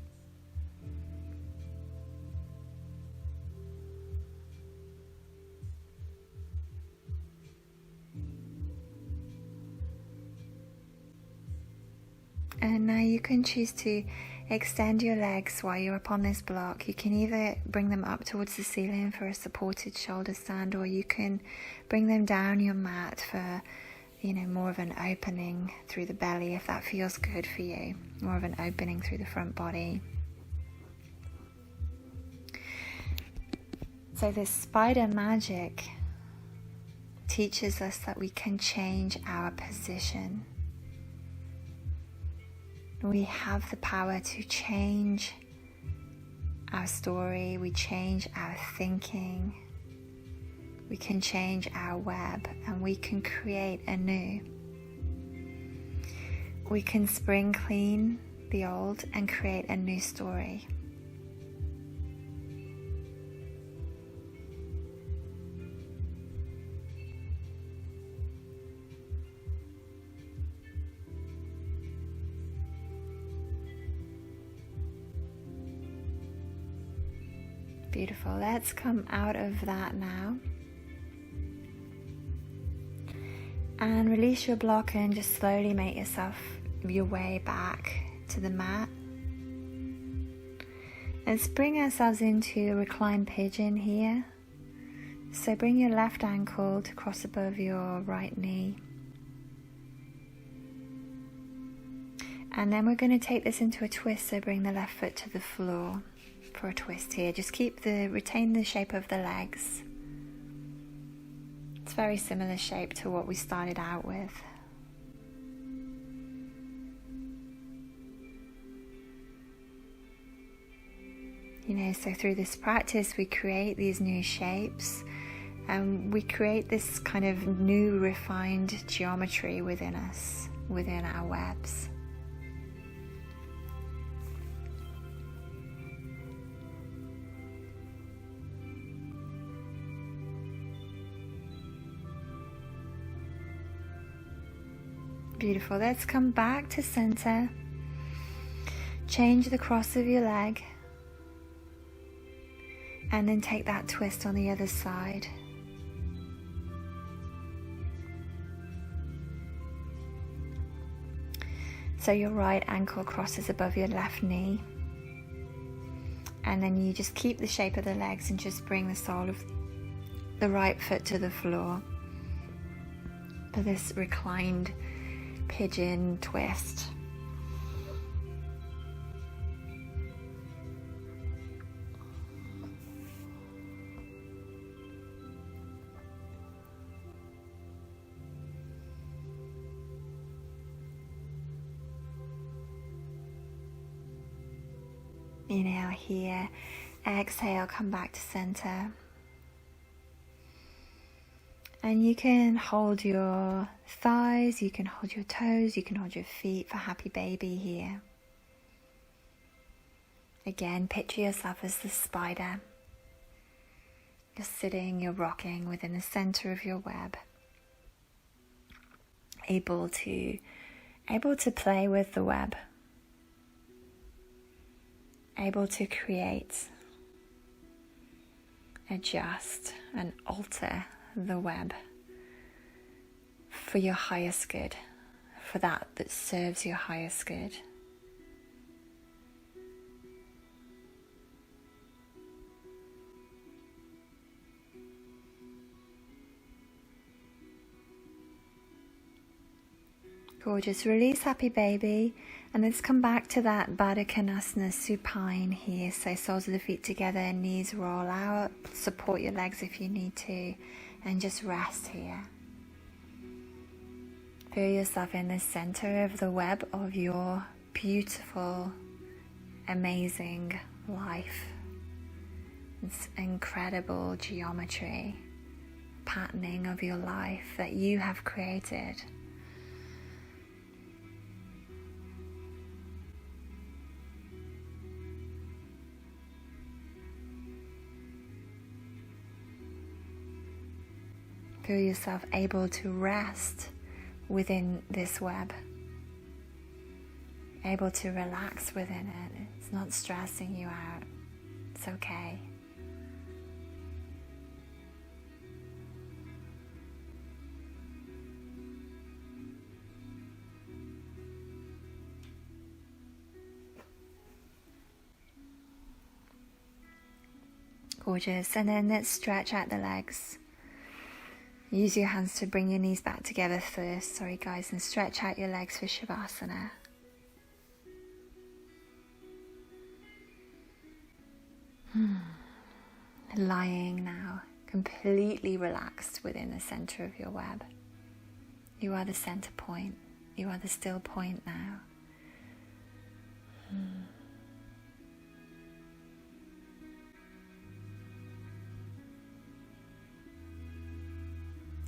And now you can choose to extend your legs while you're up on this block. You can either bring them up towards the ceiling for a supported shoulder stand, or you can bring them down your mat for, more of an opening through the belly if that feels good for you. More of an opening through the front body. So this spider magic teaches us that we can change our position. We have the power to change our story, we change our thinking, we can change our web, and we can create anew. We can spring clean the old and create a new story. Beautiful. Let's come out of that now. And release your block and just slowly make your way back to the mat. Let's bring ourselves into a reclined pigeon here. So bring your left ankle to cross above your right knee. And then we're going to take this into a twist, so bring the left foot to the floor for a twist here. Just retain the shape of the legs. It's very similar shape to what we started out with. So through this practice we create these new shapes, and we create this kind of new refined geometry within us, within our webs. Beautiful. Let's come back to center. Change the cross of your leg. And then take that twist on the other side. So your right ankle crosses above your left knee. And then you just keep the shape of the legs and just bring the sole of the right foot to the floor for this reclined pigeon twist. Inhale here, exhale, come back to center. And you can hold your thighs, you can hold your toes, you can hold your feet for happy baby here. Again, picture yourself as the spider. You're sitting, you're rocking within the center of your web. Able to play with the web. Able to create, adjust, and alter the web for your highest good, for that serves your highest good. Gorgeous. Release, happy baby. And let's come back to that Baddha Konasana supine here. So soles of the feet together, knees roll out. Support your legs if you need to. And just rest here. Feel yourself in the center of the web of your beautiful, amazing life. It's incredible geometry, patterning of your life that you have created. Feel yourself able to rest within this web, able to relax within it. It's not stressing you out. It's okay. Gorgeous. And then let's stretch out the legs. Use your hands to bring your knees back together first, sorry guys, and stretch out your legs for Shavasana. Lying now, completely relaxed within the center of your web. You are the center point. You are the still point now.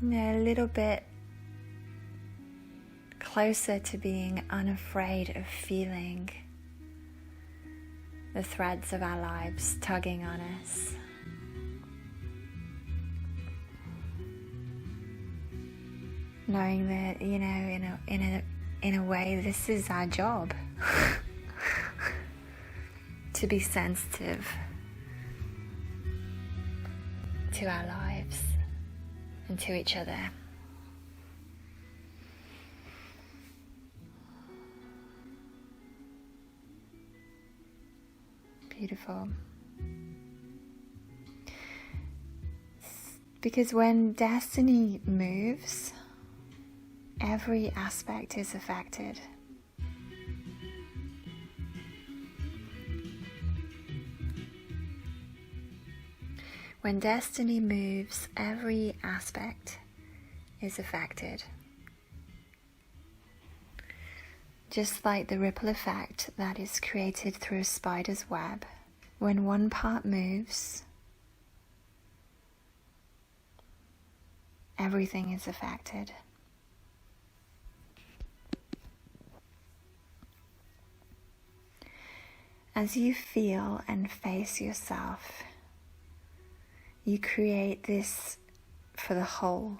A little bit closer to being unafraid of feeling the threads of our lives tugging on us. Knowing that, you know, in a way, this is our job. To be sensitive to our lives and to each other. Beautiful. Because when destiny moves, every aspect is affected. When destiny moves, every aspect is affected. Just like the ripple effect that is created through a spider's web, when one part moves, everything is affected. As you feel and face yourself, you create this for the whole.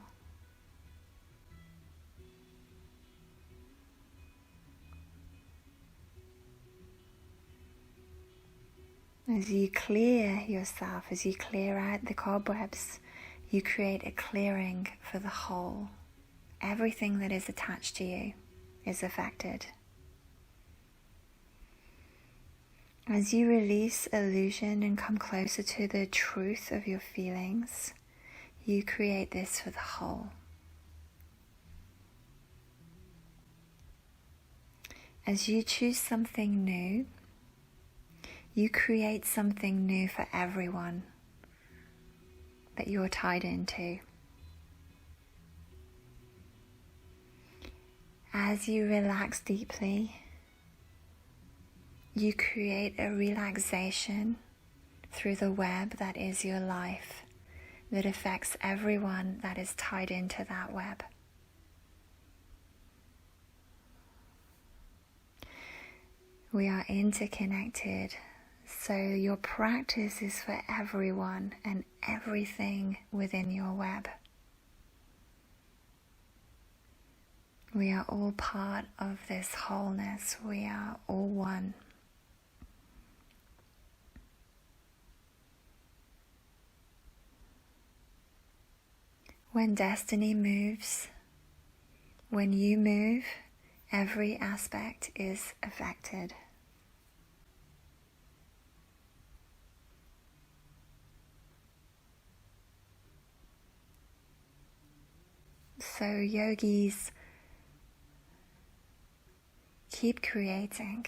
As you clear yourself, as you clear out the cobwebs, you create a clearing for the whole. Everything that is attached to you is affected. As you release illusion and come closer to the truth of your feelings, you create this for the whole. As you choose something new, you create something new for everyone that you're tied into. As you relax deeply, you create a relaxation through the web that is your life, that affects everyone that is tied into that web. We are interconnected, so your practice is for everyone and everything within your web. We are all part of this wholeness. We are all one. When destiny moves, When you move, every aspect is affected. So yogis, keep creating,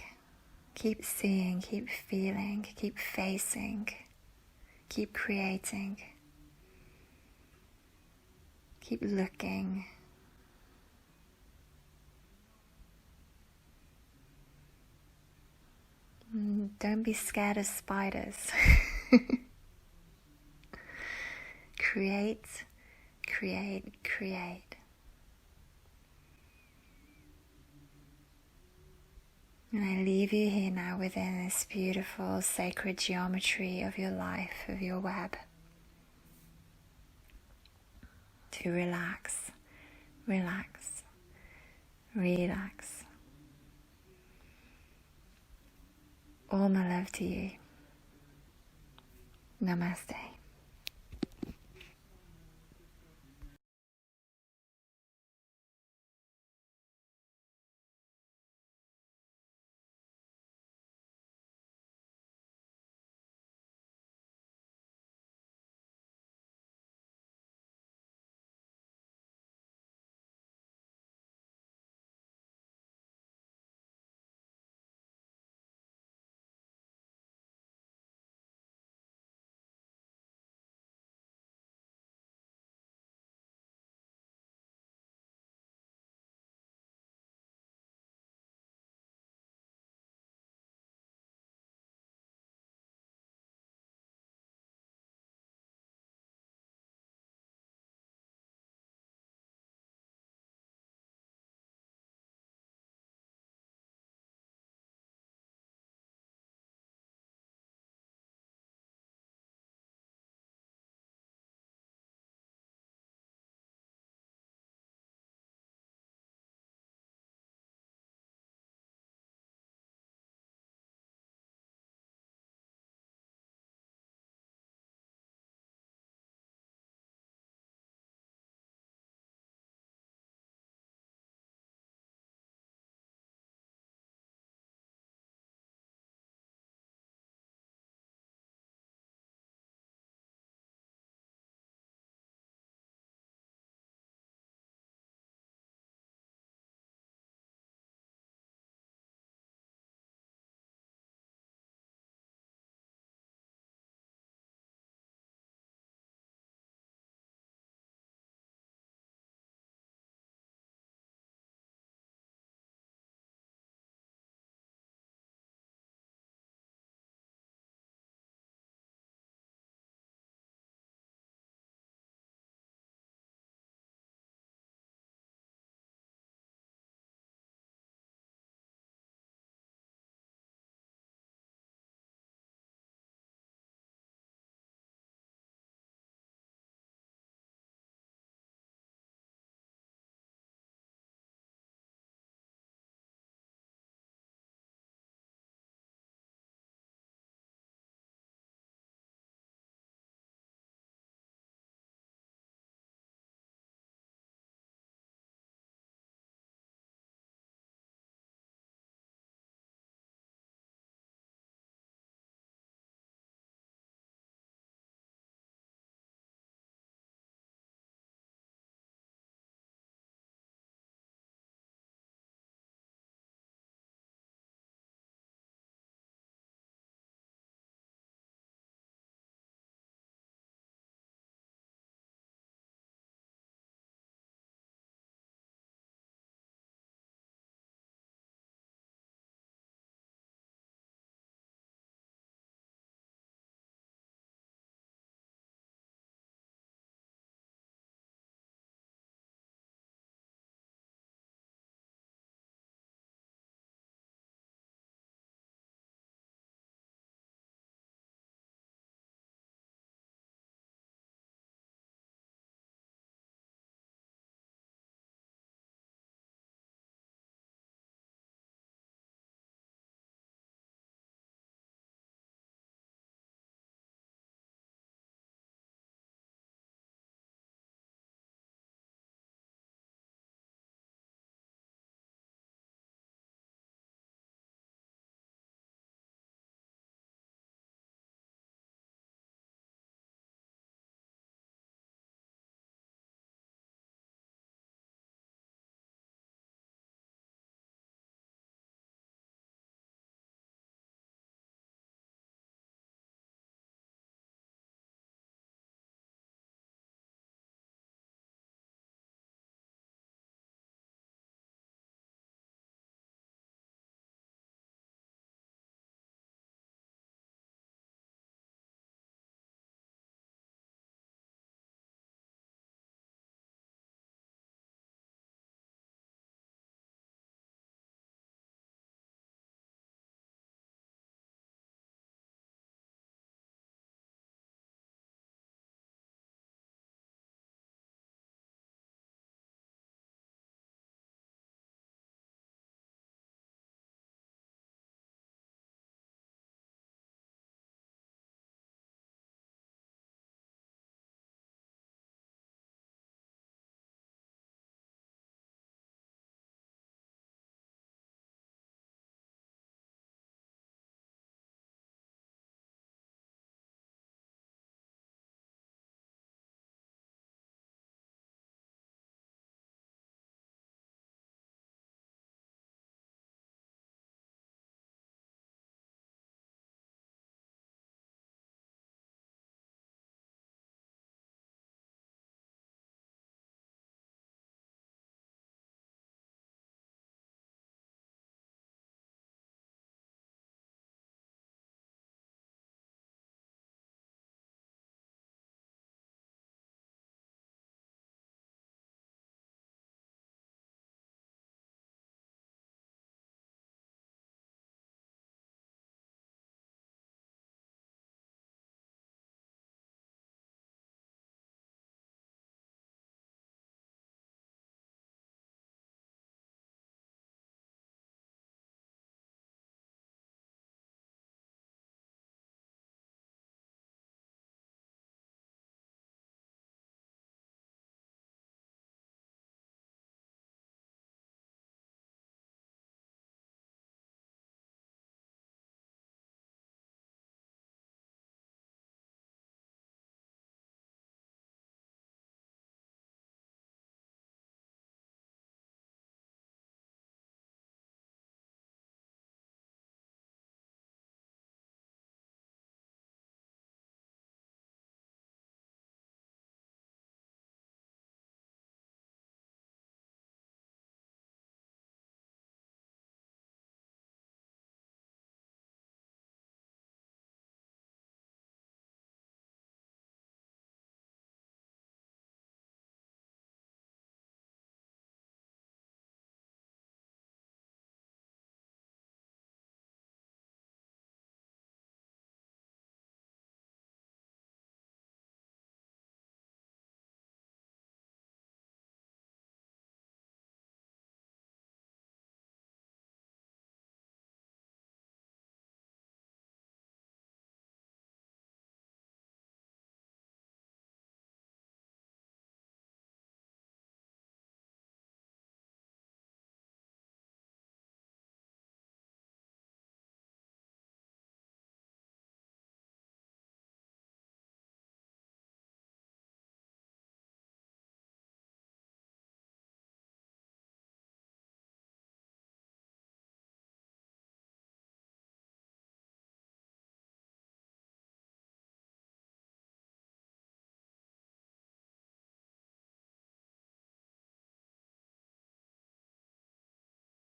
keep seeing, keep feeling, keep facing, keep creating, keep looking. Don't be scared of spiders. Create, create, create. And I leave you here now within this beautiful sacred geometry of your life, of your web, to relax, relax, relax. All my love to you. Namaste.